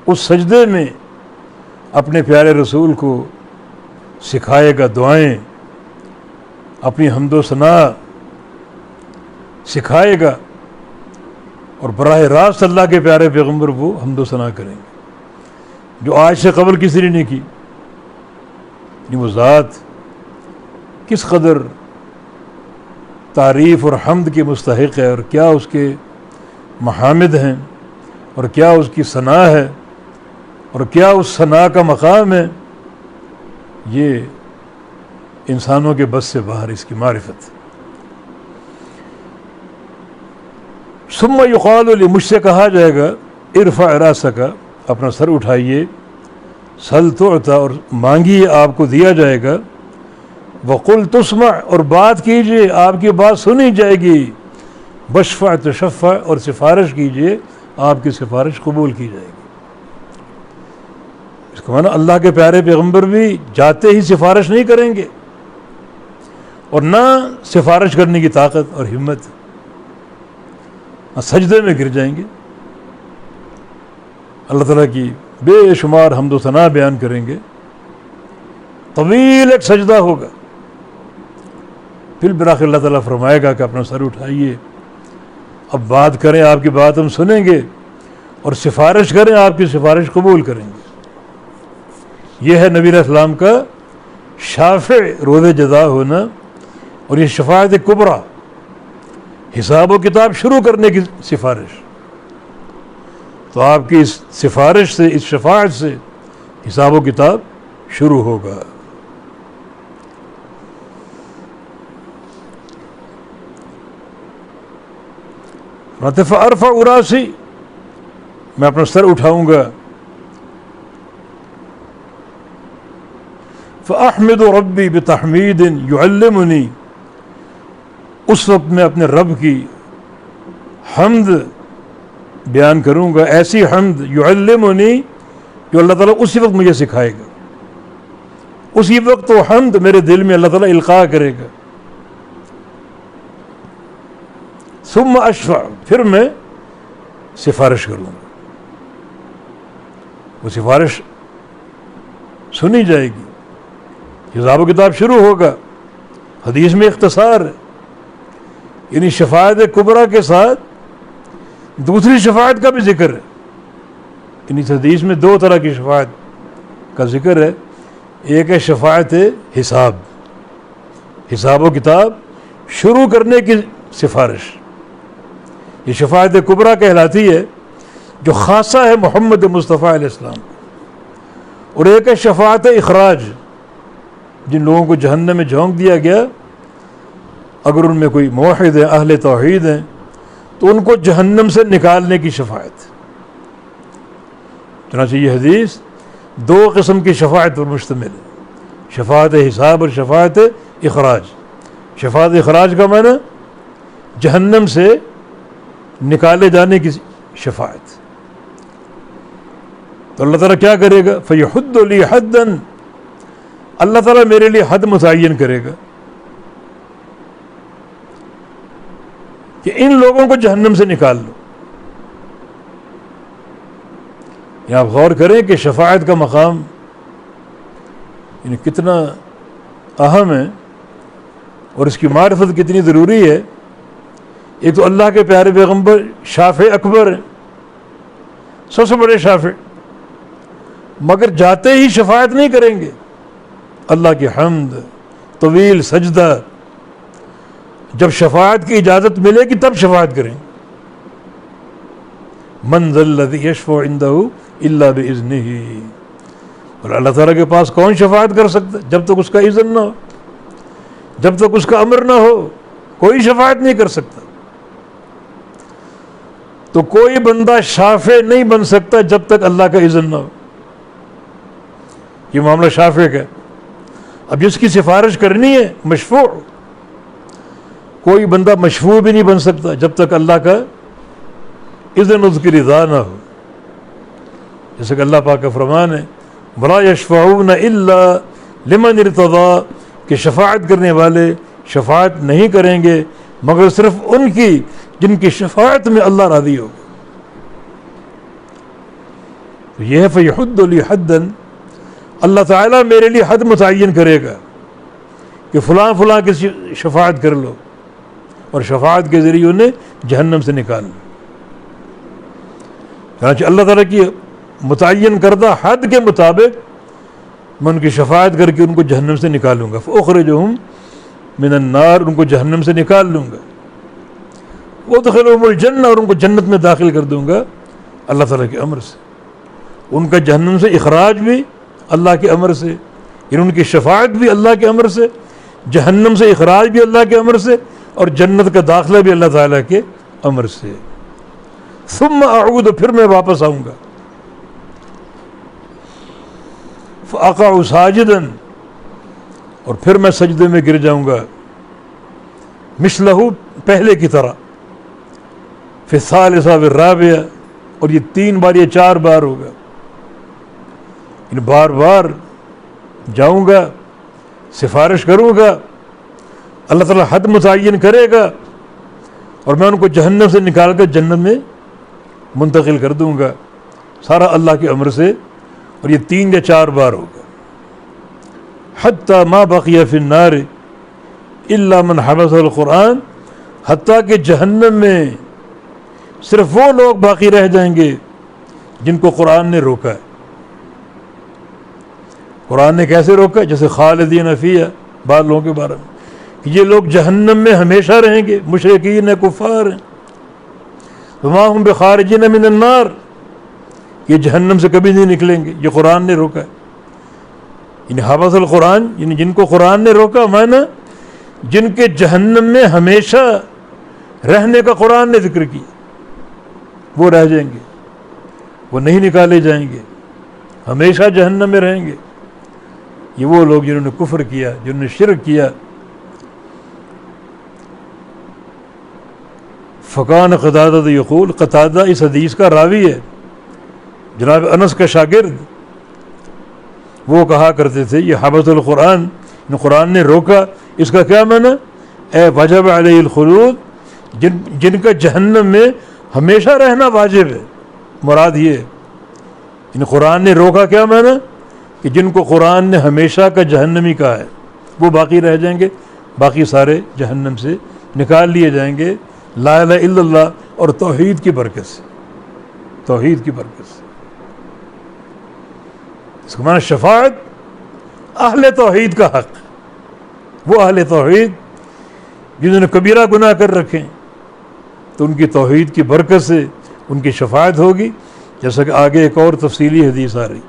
اس سجدے میں اپنے پیارے رسول کو سکھائے گا دعائیں، اپنی حمد و ثنا سکھائے گا، اور براہ راست اللہ کے پیارے پیغمبر وہ حمد و ثنا کریں گے جو آج سے قبل کسی نے نہیں کی۔ وہ ذات کس قدر تعریف اور حمد کی مستحق ہے، اور کیا اس کے محامد ہیں، اور کیا اس کی ثنا ہے، اور کیا اس ثنا کا مقام ہے، یہ انسانوں کے بس سے باہر اس کی معرفت۔ ثم یقال لی، مجھ سے کہا جائے گا ارفع راسک، اپنا سر اٹھائیے، سل تعطی، اور مانگیے آپ کو دیا جائے گا، وقل تسمع، اور بات کیجیے آپ کی بات سنی جائے گی، واشفع تشفع، اور سفارش کیجیے آپ کی سفارش قبول کی جائے گی۔ اس کا معنی اللہ کے پیارے پیغمبر بھی جاتے ہی سفارش نہیں کریں گے، اور نہ سفارش کرنے کی طاقت اور ہمت، سجدے میں گر جائیں گے، اللہ تعالیٰ کی بے شمار حمد و ثنا بیان کریں گے، طویل ایک سجدہ ہوگا، پھر بالآخر اللہ تعالیٰ فرمائے گا کہ اپنا سر اٹھائیے، اب بات کریں، آپ کی بات ہم سنیں گے، اور سفارش کریں، آپ کی سفارش قبول کریں گے۔ یہ ہے نبی علیہ السلام کا شافع روز جزا ہونا، اور یہ شفاعت کبریٰ، حساب و کتاب شروع کرنے کی سفارش۔ تو آپ کی اس سفارش سے، اس شفاعت سے حساب و کتاب شروع ہوگا۔ فارفع راسی، میں اپنا سر اٹھاؤں گا، فاحمد ربی بتحمید یعلمنی، اس وقت میں اپنے رب کی حمد بیان کروں گا، ایسی حمد یعلمنی جو اللہ تعالیٰ اسی وقت مجھے سکھائے گا، اسی وقت وہ حمد میرے دل میں اللہ تعالیٰ القاء کرے گا، ثم اشفع، پھر میں سفارش کروں گا. وہ سفارش سنی جائے گی، حساب و کتاب شروع ہوگا. حدیث میں اختصار ہے، یعنی شفاعت کبریٰ کے ساتھ دوسری شفاعت کا بھی ذکر ہے. یعنی اس حدیث میں دو طرح کی شفاعت کا ذکر ہے. ایک ہے شفاعت حساب، حساب و کتاب شروع کرنے کی سفارش، یہ شفاعت کبریٰ کہلاتی ہے، جو خاصہ ہے محمد مصطفیٰ علیہ السلام. اور ایک ہے شفاعت اخراج، جن لوگوں کو جہنم میں جھونک دیا گیا، اگر ان میں کوئی موحد ہیں، اہل توحید ہیں، تو ان کو جہنم سے نکالنے کی شفاعت. چنانچہ یہ حدیث دو قسم کی شفاعت پر مشتمل ہے، شفاعت حساب اور شفاعت اخراج. شفاعت اخراج کا معنی جہنم سے نکالے جانے کی شفاعت. تو اللہ تعالیٰ کیا کرے گا؟ فَيُحُدُّ لِي حَدًّا، اللہ تعالیٰ میرے لیے حد متعین کرے گا کہ ان لوگوں کو جہنم سے نکال لو. یہ آپ غور کریں کہ شفاعت کا مقام یعنی کتنا اہم ہے اور اس کی معرفت کتنی ضروری ہے. ایک تو اللہ کے پیارے پیغمبر شافع اکبر ہیں، سب سے بڑے شافع، مگر جاتے ہی شفاعت نہیں کریں گے. اللہ کی حمد، طویل سجدہ، جب شفاعت کی اجازت ملے گی تب شفاعت کریں. من ذا الذی یشفع عندہ الا باذنہ، اور اللہ تعالیٰ کے پاس کون شفاعت کر سکتا ہے جب تک اس کا اذن نہ ہو، جب تک اس کا امر نہ ہو کوئی شفاعت نہیں کر سکتا. تو کوئی بندہ شافع نہیں بن سکتا جب تک اللہ کا اذن نہ ہو. یہ معاملہ شافع کا ہے. اب جس کی سفارش کرنی ہے مشفوع، کوئی بندہ مشفوع بھی نہیں بن سکتا جب تک اللہ کا اذن اس کی رضا نہ ہو. جیسے کہ اللہ پاک کا فرمان ہے وَلَا يَشْفَعُونَ إِلَّا لِمَنِ ارْتَضَىٰ، کہ شفاعت کرنے والے شفاعت نہیں کریں گے مگر صرف ان کی جن کی شفاعت میں اللہ راضی ہوگا. تو یہ ہے فَيُحُدُّ لِي حَدًّا، اللہ تعالیٰ میرے لیے حد متعین کرے گا کہ فلاں فلاں کی شفاعت کر لو، اور شفاعت کے ذریعے انہیں جہنم سے نکال لو. چنانچہ اللہ تعالیٰ کی متعین کردہ حد کے مطابق میں ان کی شفاعت کر کے ان کو جہنم سے نکالوں گا. فأخرجهم من النار، ان کو جہنم سے نکال لوں گا. وادخلهم الجنہ، اور ان کو جنت میں داخل کر دوں گا اللہ تعالیٰ کے امر سے. ان کا جہنم سے اخراج بھی اللہ کے امر سے، یعنی ان کی شفاعت بھی اللہ کے امر سے، جہنم سے اخراج بھی اللہ کے امر سے، اور جنت کا داخلہ بھی اللہ تعالیٰ کے امر سے. ثم اعود، پھر میں واپس آؤں گا. فاقع ساجدا، اور پھر میں سجدے میں گر جاؤں گا. مثلہ، پہلے کی طرح. فی الثالثہ والرابعہ، اور یہ 3 بار، یہ 4 بار ہوگا. یعنی بار بار جاؤں گا، سفارش کروں گا، اللہ تعالیٰ حد متعین کرے گا، اور میں ان کو جہنم سے نکال کر جنت میں منتقل کر دوں گا، سارا اللہ کے امر سے. اور یہ 3 یا 4 بار ہوگا. حتی ما بقی فی النار الا من حبس القرآن، حتیٰ کہ جہنم میں صرف وہ لوگ باقی رہ جائیں گے جن کو قرآن نے روکا ہے. قرآن نے کیسے روکا؟ جیسے خالدین فیہا، بعض لوگوں کے بارے میں کہ یہ لوگ جہنم میں ہمیشہ رہیں گے، مشرکین کفار ہیں. وما ہم بخارجین من النار، یہ جہنم سے کبھی نہیں نکلیں گے، یہ قرآن نے روکا ہے. یعنی حبس القرآن، یعنی جن کو قرآن نے روکا، معنی جن کے جہنم میں ہمیشہ رہنے کا قرآن نے ذکر کیا، وہ رہ جائیں گے، وہ نہیں نکالے جائیں گے، ہمیشہ جہنم میں رہیں گے. یہ وہ لوگ جنہوں نے کفر کیا، جنہوں نے شرک کیا. فکان قتادہ یقول، قتادہ اس حدیث کا راوی ہے، جناب انس کا شاگرد. وہ کہا کرتے تھے یہ حبس القرآن، قرآن نے روکا، اس کا کیا معنی؟ اے وجب علیہ الخلود، جن کا جہنم میں ہمیشہ رہنا واجب ہے. مراد یہ ہے ان قرآن نے روکا کیا معنی کہ جن کو قرآن نے ہمیشہ کا جہنمی کہا ہے وہ باقی رہ جائیں گے, باقی سارے جہنم سے نکال لیے جائیں گے لا الہ الا اللہ اور توحید کی برکت سے. توحید کی برکت سے اس کا معنی شفاعت اہل توحید کا حق. وہ اہل توحید جنہوں نے کبیرہ گناہ کر رکھے تو ان کی توحید کی برکت سے ان کی شفاعت ہوگی, جیسا کہ آگے ایک اور تفصیلی حدیث آ رہی.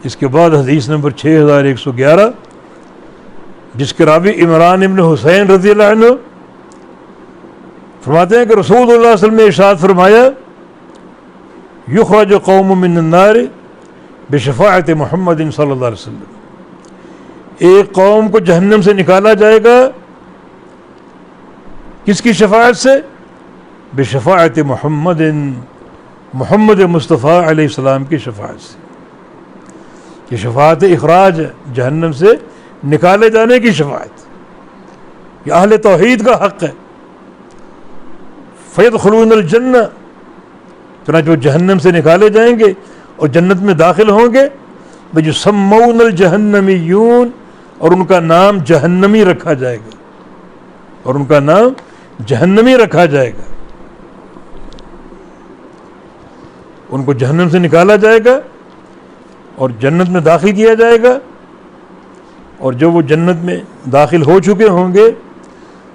اس کے بعد حدیث نمبر 6111 جس کے راوی عمران ابن حسین رضی اللہ عنہ فرماتے ہیں کہ رسول اللہ صلی اللہ علیہ وسلم نے ارشاد فرمایا یخرج قوم من النار بشفاعت محمد صلی اللہ علیہ وسلم. ایک قوم کو جہنم سے نکالا جائے گا کس کی شفاعت سے؟ بشفاعت محمد مصطفیٰ علیہ السلام کی شفاعت سے. یہ شفاعت اخراج ہے, جہنم سے نکالے جانے کی شفاعت. یہ اہل توحید کا حق ہے. فیدخلون الجنہ, چنانچہ وہ جہنم سے نکالے جائیں گے اور جنت میں داخل ہوں گے. یسمون الجہنمیون, اور ان کا نام جہنمی رکھا جائے گا, اور ان کا نام جہنمی رکھا جائے گا. ان کو جہنم سے نکالا جائے گا اور جنت میں داخل کیا جائے گا, اور جب وہ جنت میں داخل ہو چکے ہوں گے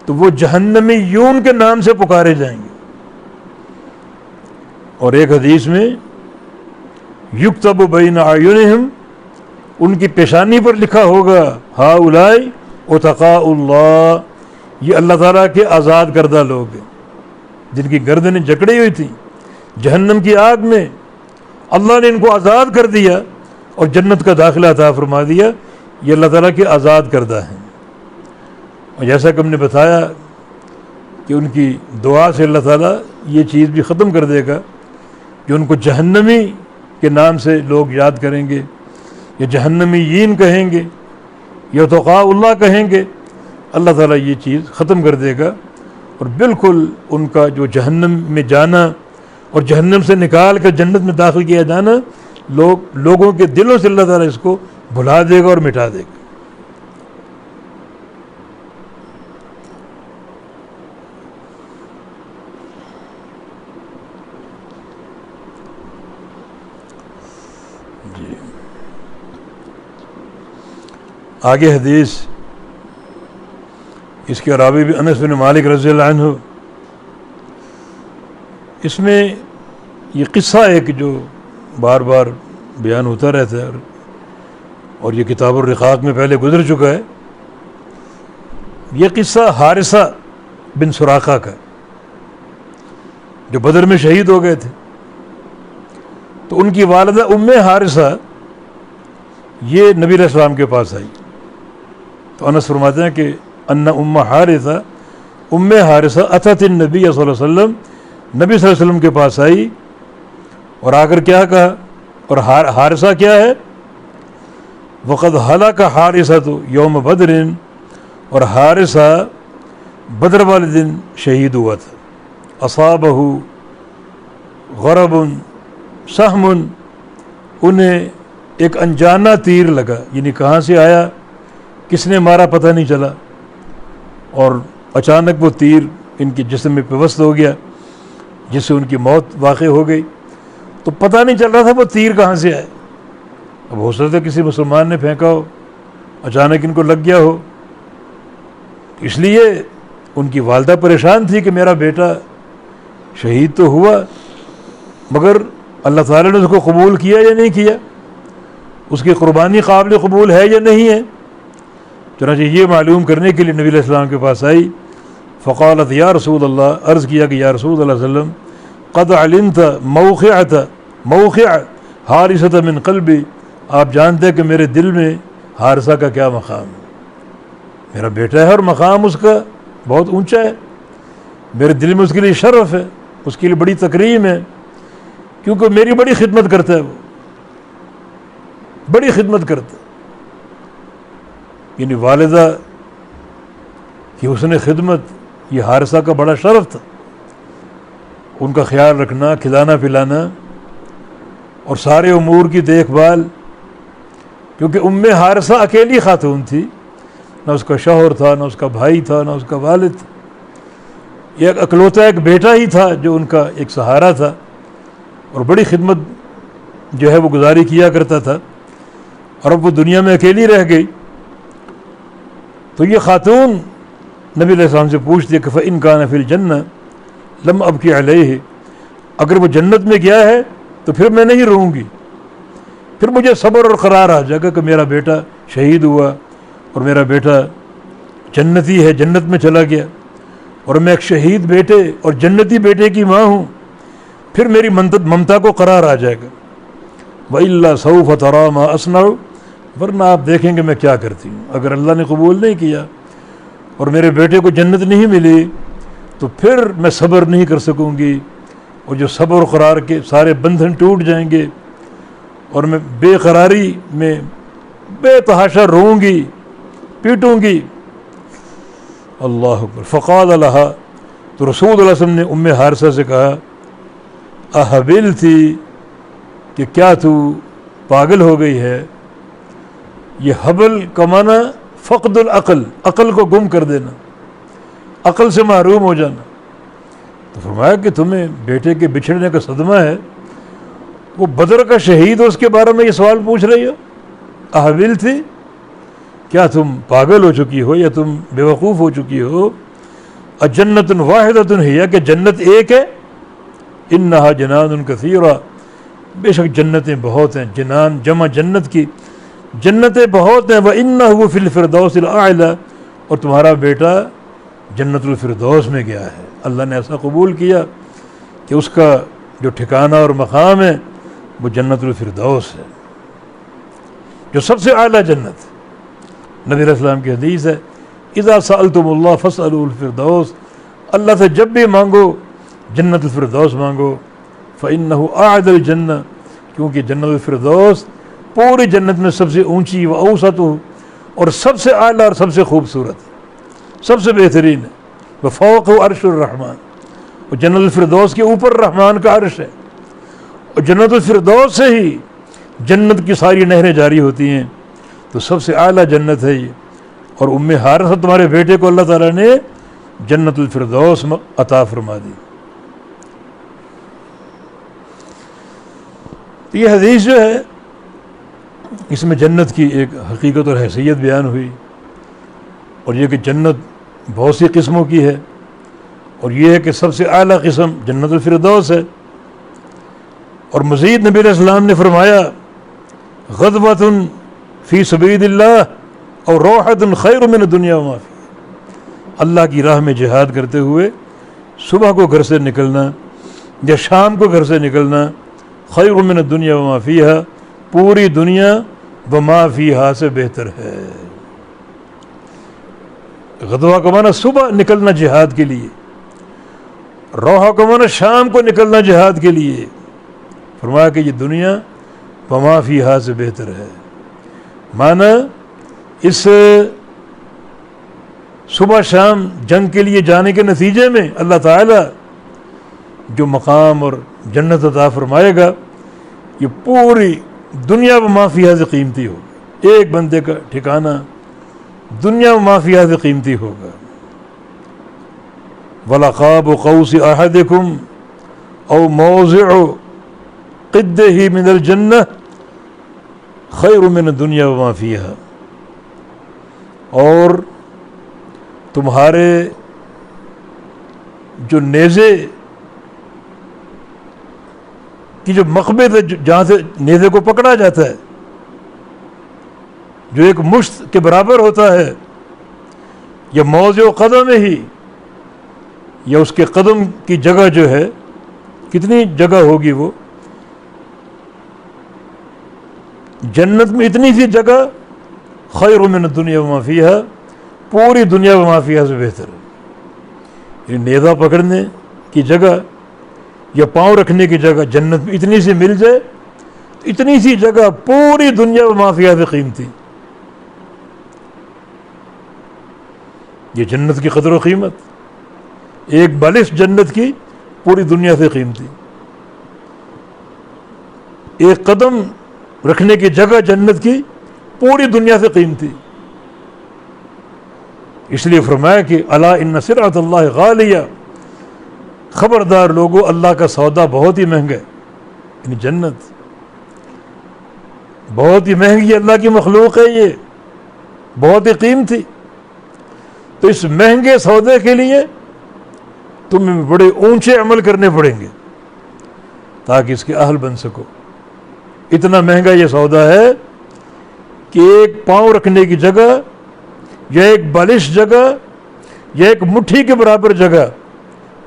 تو وہ جہنمیون کے نام سے پکارے جائیں گے. اور ایک حدیث میں یکتب بین اعینہم, ان کی پیشانی پر لکھا ہوگا ہؤلاء اتقاء اللہ, یہ اللہ تعالیٰ کے آزاد کردہ لوگ ہیں جن کی گردنیں جکڑی ہوئی تھیں جہنم کی آگ میں. اللہ نے ان کو آزاد کر دیا اور جنت کا داخلہ عطا فرما دیا. یہ اللہ تعالیٰ کے آزاد کردہ ہیں. اور جیسا کہ ہم نے بتایا کہ ان کی دعا سے اللہ تعالیٰ یہ چیز بھی ختم کر دے گا کہ ان کو جہنمی کے نام سے لوگ یاد کریں گے, یا جہنمیین کہیں گے, یا اتقاء اللہ کہیں گے. اللہ تعالیٰ یہ چیز ختم کر دے گا اور بالکل ان کا جو جہنم میں جانا اور جہنم سے نکال کر جنت میں داخل کیا جانا لوگوں کے دلوں سے اللہ تعالیٰ اس کو بھلا دے گا اور مٹا دے گا. جی آگے حدیث اس کے راوی بھی انس بن مالک رضی اللہ عنہ. اس میں یہ قصہ ہے کہ جو بار بار بیان ہوتا رہتا ہے اور یہ کتاب الرقاق میں پہلے گزر چکا ہے. یہ قصہ حارثہ بن سراقہ کا جو بدر میں شہید ہو گئے تھے. تو ان کی والدہ ام حارثہ یہ نبی علیہ السلام کے پاس آئی. تو انس فرماتے ہیں کہ ان ام حارثہ اتت النبی صلی اللہ علیہ وسلم, نبی صلی اللہ علیہ وسلم کے پاس آئی اور آ کر کیا کہا. اور حارثہ کیا ہے؟ وقد ہلاک حارثہ تو یوم بدر, اور حارثہ بدر والے دن شہید ہوا تھا. اصابہ غرب سہم, انہیں ایک انجانہ تیر لگا, یعنی کہاں سے آیا کس نے مارا پتہ نہیں چلا, اور اچانک وہ تیر ان کے جسم میں پیوست ہو گیا جس سے ان کی موت واقع ہو گئی. تو پتہ نہیں چل رہا تھا وہ تیر کہاں سے آئے. اب ہو سکتا ہے کسی مسلمان نے پھینکا ہو, اچانک ان کو لگ گیا ہو. اس لیے ان کی والدہ پریشان تھی کہ میرا بیٹا شہید تو ہوا مگر اللہ تعالیٰ نے اس کو قبول کیا یا نہیں کیا, اس کی قربانی قابل قبول ہے یا نہیں ہے. چنانچہ یہ معلوم کرنے کے لیے نبی علیہ السلام کے پاس آئی. فقالت یا رسول اللہ, عرض کیا کہ یا رسول اللہ صلی اللہ علیہ وسلم قد علمت موقع حارثہ من قلبی, آپ جانتے ہیں کہ میرے دل میں حارثہ کا کیا مقام ہے. میرا بیٹا ہے اور مقام اس کا بہت اونچا ہے. میرے دل میں اس کے لیے شرف ہے, اس کے لیے بڑی تکریم ہے, کیونکہ میری بڑی خدمت کرتا ہے, وہ بڑی خدمت کرتا ہے. یعنی والدہ کہ حسن خدمت یہ حارثہ کا بڑا شرف تھا، ان کا خیال رکھنا، کھلانا پلانا اور سارے امور کی دیکھ بھال، کیونکہ حارثہ اکیلی خاتون تھی، نہ اس کا شوہر تھا، نہ اس کا بھائی تھا، نہ اس کا والد تھا، یہ اکلوتا ایک بیٹا ہی تھا جو ان کا ایک سہارا تھا، اور بڑی خدمت جو ہے وہ گزاری کیا کرتا تھا، اور اب وہ دنیا میں اکیلی رہ گئی۔ تو یہ خاتون نبی علیہ السلام سے پوچھتی ہے کہ فَإِن كَانَ فِي الْجَنَّةِ لَمْ أَبْكِ عَلَيْهِ، اگر وہ جنت میں گیا ہے تو پھر میں نہیں روں گی، پھر مجھے صبر اور قرار آ جائے گا کہ میرا بیٹا شہید ہوا اور میرا بیٹا جنتی ہے، جنت میں چلا گیا، اور میں ایک شہید بیٹے اور جنتی بیٹے کی ماں ہوں، پھر میری ممتا کو قرار آ جائے گا۔ وَإِلَّا سَوْفَ تَرَىٰ مَا أَصْنَعُ، ورنہ آپ دیکھیں گے میں کیا کرتی ہوں۔ اگر اللہ نے قبول نہیں کیا اور میرے بیٹے کو جنت نہیں ملی تو پھر میں صبر نہیں کر سکوں گی، اور جو صبر و قرار کے سارے بندھن ٹوٹ جائیں گے، اور میں بے قراری میں بے تحاشا روں گی، پیٹوں گی۔ اللہ اکبر۔ فقال لها، تو رسول اللہ علیہ وسلم نے ام حارثہ سے کہا، احبل تھی، کہ کیا تو پاگل ہو گئی ہے؟ یہ حبل کا معنی فقد العقل، عقل کو گم کر دینا، عقل سے محروم ہو جانا۔ تو فرمایا کہ تمہیں بیٹے کے بچھڑنے کا صدمہ ہے، وہ بدر کا شہید، اس کے بارے میں یہ سوال پوچھ رہی ہو؟ احبل تھی، کیا تم پاگل ہو چکی ہو یا تم بیوقوف ہو چکی ہو؟ اجنت واحدۃ ہی، کہ جنت ایک ہے؟ انہا جنان کثیرہ، بے شک جنتیں بہت ہیں، جنان جمع جنت کی، جنتیں بہت ہیں۔ وَإِنَّهُ فِي الْفِرْدَوْسِ الْأَعْلَىٰ، اور تمہارا بیٹا جنت الفردوس میں گیا ہے۔ اللہ نے ایسا قبول کیا کہ اس کا جو ٹھکانہ اور مقام ہے وہ جنت الفردوس ہے، جو سب سے اعلیٰ جنت ہے۔ نبی علیہ السلام کی حدیث ہے، اذا سألتم اللہ فاسألوا الفردوس، اللہ سے جب بھی مانگو جنت الفردوس مانگو۔ فإنه أعد الجنہ، کیونکہ جنت الفردوس پوری جنت میں سب سے اونچی و اوسط اور سب سے اعلیٰ اور سب سے خوبصورت، سب سے بہترین ہے۔ وفوق عرش الرحمن، اور جنت الفردوس کے اوپر رحمان کا عرش ہے، اور جنت الفردوس سے ہی جنت کی ساری نہریں جاری ہوتی ہیں، تو سب سے اعلیٰ جنت ہے یہ۔ اور ام حارثہ تمہارے بیٹے کو اللہ تعالیٰ نے جنت الفردوس عطا فرما دی۔ یہ حدیث جو ہے اس میں جنت کی ایک حقیقت اور حیثیت بیان ہوئی، اور یہ کہ جنت بہت سی قسموں کی ہے، اور یہ ہے کہ سب سے اعلیٰ قسم جنت الفردوس ہے۔ اور مزید نبی علیہ السلام نے فرمایا، غدوۃ فی سبیل اللہ اور روحۃ خیر من الدنیا وما فیہا، اللہ کی راہ میں جہاد کرتے ہوئے صبح کو گھر سے نکلنا یا شام کو گھر سے نکلنا، خیر من الدنیا وما فیہا، پوری دنیا وما فیہا سے بہتر ہے۔ غدوہ کا معنی صبح نکلنا جہاد کے لیے، روحہ کا معنی شام کو نکلنا جہاد کے لیے۔ فرمایا کہ یہ دنیا وما فیہا سے بہتر ہے، معنی اس صبح شام جنگ کے لیے جانے کے نتیجے میں اللہ تعالیٰ جو مقام اور جنت عطا فرمائے گا، یہ پوری دنیا وما فیہا سے قیمتی ہوگا۔ ایک بندے کا ٹھکانہ دنیا وما فیہا سے قیمتی ہوگا۔ وَلَقَابُ قَوْسِ أَحَدِكُمْ أَوْ مَوْضِعُ قِدِّهِ مِنَ الْجَنَّةِ خَيْرٌ مِنَ الدُّنْيَا وَمَا فِيهَا، اور تمہارے جو نیزے کی جو مقبض ہے، جہاں سے نیزے کو پکڑا جاتا ہے، جو ایک مشت کے برابر ہوتا ہے، یا موضع قدم ہی، یا اس کے قدم کی جگہ جو ہے، کتنی جگہ ہوگی وہ جنت میں، اتنی سی جگہ خیر من الدنیا وما فیہا، پوری دنیا وما فیہا سے بہتر ہے۔ یہ نیزہ پکڑنے کی جگہ یا پاؤں رکھنے کی جگہ جنت میں اتنی سی مل جائے، اتنی سی جگہ پوری دنیا وما فیہا سے قیمتی۔ یہ جنت کی قدر و قیمت، ایک بالش جنت کی پوری دنیا سے قیمتی، ایک قدم رکھنے کی جگہ جنت کی پوری دنیا سے قیمتی۔ اس لیے فرمایا کہ الا ان سلعۃ اللہ غالیہ، خبردار لوگوں، اللہ کا سودا بہت ہی مہنگا ہے، یعنی جنت بہت ہی مہنگی اللہ کی مخلوق ہے، یہ بہت ہی قیمتی۔ تو اس مہنگے سودے کے لیے تمہیں بڑے اونچے عمل کرنے پڑیں گے تاکہ اس کے اہل بن سکو۔ اتنا مہنگا یہ سودا ہے کہ ایک پاؤں رکھنے کی جگہ یا ایک بالش جگہ یا ایک مٹھی کے برابر جگہ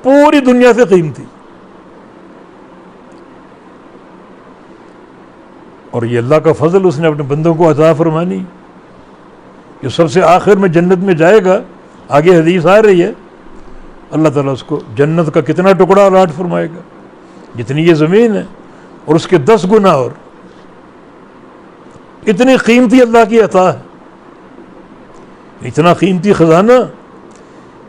پوری دنیا سے قیمتی۔ اور یہ اللہ کا فضل اس نے اپنے بندوں کو عطا فرمانی۔ جو سب سے آخر میں جنت میں جائے گا، آگے حدیث آ رہی ہے، اللہ تعالیٰ اس کو جنت کا کتنا ٹکڑا الاٹ فرمائے گا، جتنی یہ زمین ہے اور اس کے 10 گنا اور۔ اتنی قیمتی اللہ کی عطا ہے، اتنا قیمتی خزانہ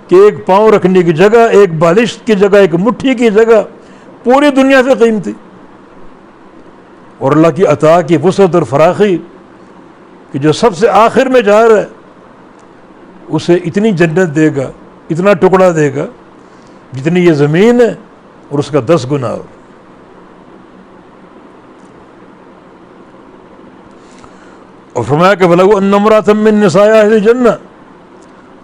کہ ایک پاؤں رکھنے کی جگہ، ایک بالش کی جگہ، ایک مٹھی کی جگہ پوری دنیا سے قیمتی۔ اور اللہ کی عطا کی وسعت اور فراخی کہ جو سب سے آخر میں جا رہا ہے اسے اتنی جنت دے گا، اتنا ٹکڑا دے گا جتنی یہ زمین ہے اور اس کا 10 گنا اور۔ اور فرمایا کہ وَلَوْ أَنَّ امْرَأَةً مِّن نِّسَاءِ أَهْلِ الْجَنَّةِ،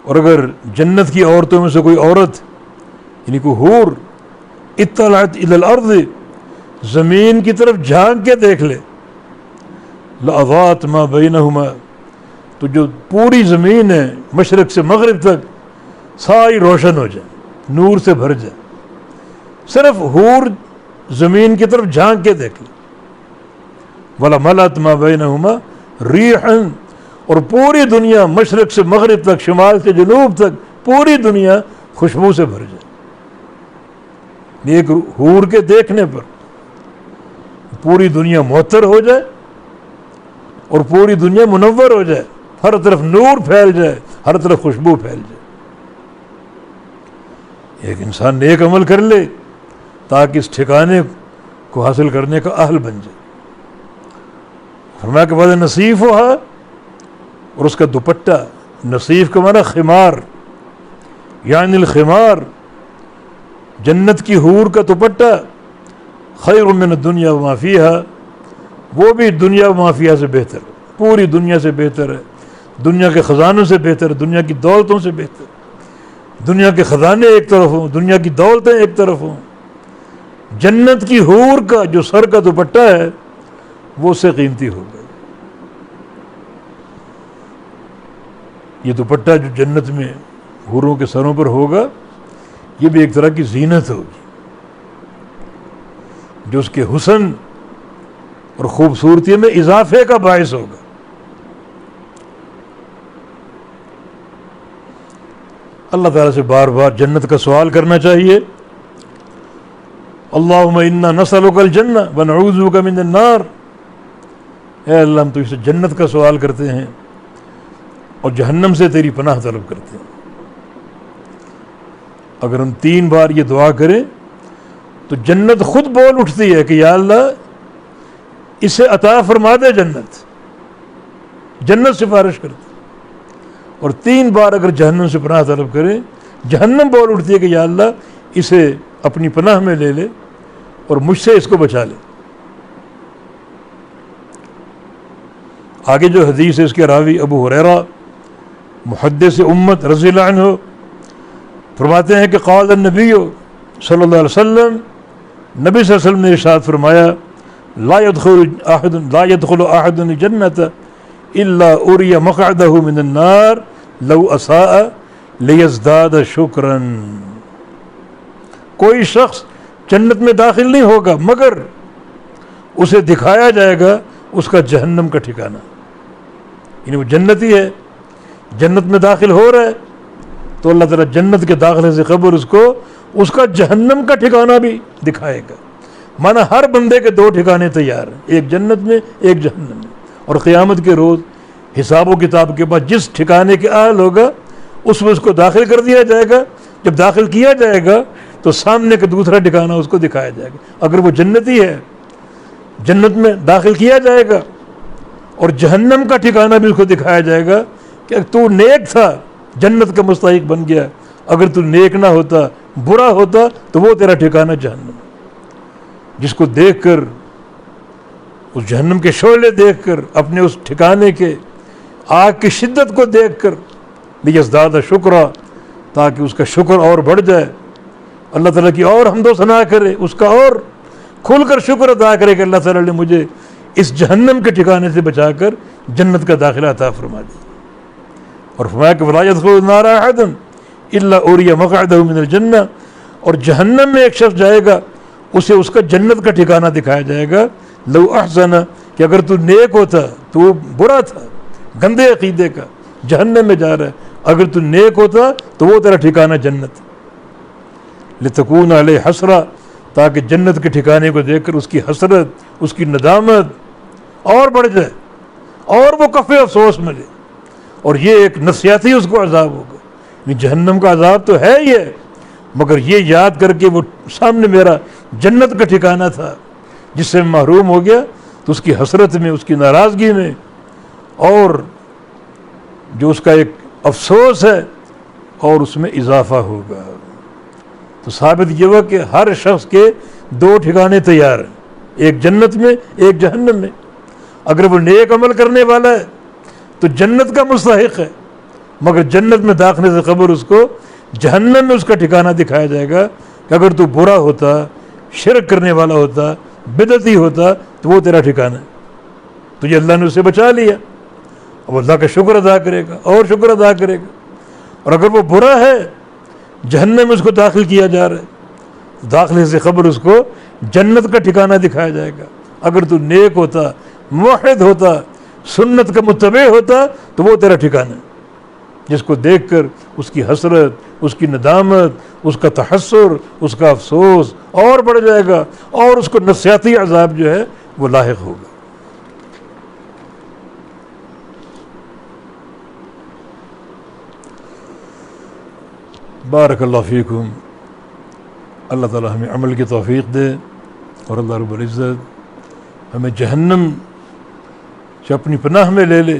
اور اگر جنت کی عورتوں میں سے کوئی عورت یعنی کوئی حور اطلعت إِلَى الْأَرْضِ، زمین کی طرف جھانک کے دیکھ لے، لَأَضَاءَتْ مَا بَيْنَهُمَا، تو جو پوری زمین ہے مشرق سے مغرب تک ساری روشن ہو جائے، نور سے بھر جائے۔ صرف حور زمین کی طرف جھانک کے دیکھ لے، وَلَمَلَأَتْ مَا بَيْنَهُمَا رِيحًا، اور پوری دنیا مشرق سے مغرب تک، شمال سے جنوب تک پوری دنیا خوشبو سے بھر جائے۔ ایک حور کے دیکھنے پر پوری دنیا معطر ہو جائے اور پوری دنیا منور ہو جائے، ہر طرف نور پھیل جائے، ہر طرف خوشبو پھیل جائے۔ ایک انسان نیک عمل کر لے تاکہ اس ٹھکانے کو حاصل کرنے کا اہل بن جائے۔ فرمایا کہ بعد نصیف ہوا، اور اس کا دوپٹہ، نصیف کا معنی خمار، یعنی الخمار، جنت کی حور کا دوپٹہ خیر من الدنیا وما فیہا، وہ بھی دنیا وما فیہا سے بہتر، پوری دنیا سے بہتر ہے، دنیا کے خزانوں سے بہتر، دنیا کی دولتوں سے بہتر۔ دنیا کے خزانے ایک طرف ہوں، دنیا کی دولتیں ایک طرف ہوں، جنت کی حور کا جو سر کا دوپٹہ ہے وہ اس سے قیمتی ہوگا۔ یہ دوپٹہ جو جنت میں حوروں کے سروں پر ہوگا، یہ بھی ایک طرح کی زینت ہوگی جو اس کے حسن اور خوبصورتی میں اضافے کا باعث ہوگا۔ اللہ تعالیٰ سے بار بار جنت کا سوال کرنا چاہیے۔ اللہم انا نسألک الجنہ ونعوذ بک من النار، اے اللہ ہم تجھ سے جنت کا سوال کرتے ہیں اور جہنم سے تیری پناہ طلب کرتے ہیں۔ اگر ہم 3 بار یہ دعا کریں تو جنت خود بول اٹھتی ہے کہ یا اللہ اسے عطا فرما دے جنت، جنت سفارش کرتی۔ اور 3 بار اگر جہنم سے پناہ طلب کریں، جہنم بول اٹھتی ہے کہ یا اللہ اسے اپنی پناہ میں لے لے اور مجھ سے اس کو بچا لے۔ آگے جو حدیث ہے اس کے راوی ابو ہریرہ محدث امت رضی اللہ عنہ فرماتے ہیں کہ قال النبی صلی اللہ علیہ وسلم، نبی صلی اللہ علیہ وسلم نے ارشاد فرمایا، لا يدخل احد الجنۃ الا اری مقعدہ من النار لو اساء لیزداد شکرا، کوئی شخص جنت میں داخل نہیں ہوگا مگر اسے دکھایا جائے گا اس کا جہنم کا ٹھکانہ، یعنی وہ جنتی ہے، جنت میں داخل ہو رہا ہے تو اللہ تعالیٰ جنت کے داخلے سے قبل اس کو اس کا جہنم کا ٹھکانہ بھی دکھائے گا۔ مانا ہر بندے کے 2 ٹھکانے تیار ہیں، ایک جنت میں ایک جہنم میں، اور قیامت کے روز حساب و کتاب کے بعد جس ٹھکانے کے اہل ہوگا اس میں اس کو داخل کر دیا جائے گا. جب داخل کیا جائے گا تو سامنے کا دوسرا ٹھکانہ اس کو دکھایا جائے گا. اگر وہ جنتی ہے جنت میں داخل کیا جائے گا, اور جہنم کا ٹھکانہ بھی اس کو دکھایا جائے گا کہ تو نیک تھا جنت کا مستحق بن گیا, اگر تو نیک نہ ہوتا برا ہوتا تو وہ تیرا ٹھکانہ جہنم. جس کو دیکھ کر, اس جہنم کے شعلے دیکھ کر, اپنے اس ٹھکانے کے آگ کی شدت کو دیکھ کر, لیزداد شکرا, تاکہ اس کا شکر اور بڑھ جائے, اللہ تعالیٰ کی اور حمد و ثنا کرے, اس کا اور کھل کر شکر ادا کرے کہ اللہ تعالیٰ نے مجھے اس جہنم کے ٹھکانے سے بچا کر جنت کا داخلہ عطا فرما دیا. اور فرمایا کہ وَلَا يَدْخُلُ النَّارَ أَحَدٌ إِلَّا أُوْرِيَ مَقْعَدَهُ مِنَ الْجَنَّةِ, اور جہنم میں ایک شخص جائے گا اسے اس کا جنت کا ٹھکانہ دکھایا جائے گا. لو احسن, کہ اگر تو نیک ہوتا, تو برا تھا گندے عقیدے کا جہنم میں جا رہا ہے, اگر تو نیک ہوتا تو وہ تیرا ٹھکانہ جنت. لتکون علیہ حسرہ, تاکہ جنت کے ٹھکانے کو دیکھ کر اس کی حسرت, اس کی ندامت اور بڑھ جائے, اور وہ کفِ افسوس ملے. اور یہ ایک نفسیاتی اس کو عذاب ہوگا. جہنم کا عذاب تو ہے ہی ہے, مگر یہ یاد کر کے وہ سامنے میرا جنت کا ٹھکانہ تھا جس سے محروم ہو گیا, تو اس کی حسرت میں, اس کی ناراضگی میں, اور جو اس کا ایک افسوس ہے, اور اس میں اضافہ ہوگا. تو ثابت یہ ہوا کہ ہر شخص کے دو ٹھکانے تیار ہیں, ایک جنت میں ایک جہنم میں. اگر وہ نیک عمل کرنے والا ہے تو جنت کا مستحق ہے, مگر جنت میں داخلے سے قبل اس کو جہنم میں اس کا ٹھکانہ دکھایا جائے گا کہ اگر تو برا ہوتا, شرک کرنے والا ہوتا, بدعتی ہوتا, تو وہ تیرا ٹھکانہ ہے. تجھے اللہ نے اسے بچا لیا, اب اللہ کا شکر ادا کرے گا اور شکر ادا کرے گا. اور اگر وہ برا ہے, جہنم میں اس کو داخل کیا جا رہا ہے, داخلے سے قبل اس کو جنت کا ٹھکانہ دکھایا جائے گا. اگر تو نیک ہوتا, موحد ہوتا, سنت کا متبع ہوتا, تو وہ تیرا ٹھکانہ ہے, جس کو دیکھ کر اس کی حسرت, اس کی ندامت, اس کا تحسر, اس کا افسوس اور بڑھ جائے گا, اور اس کو نفسیاتی عذاب جو ہے وہ لاحق ہوگا. بارک اللہ فیکم. اللہ تعالی ہمیں عمل کی توفیق دے, اور اللہ رب العزت ہمیں جہنم سے اپنی پناہ میں لے لے,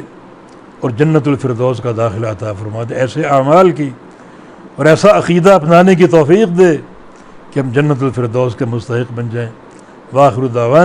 اور جنت الفردوس کا داخلہ عطا فرما دے. ایسے اعمال کی اور ایسا عقیدہ اپنانے کی توفیق دے کہ ہم جنت الفردوس کے مستحق بن جائیں. وآخر دعوانا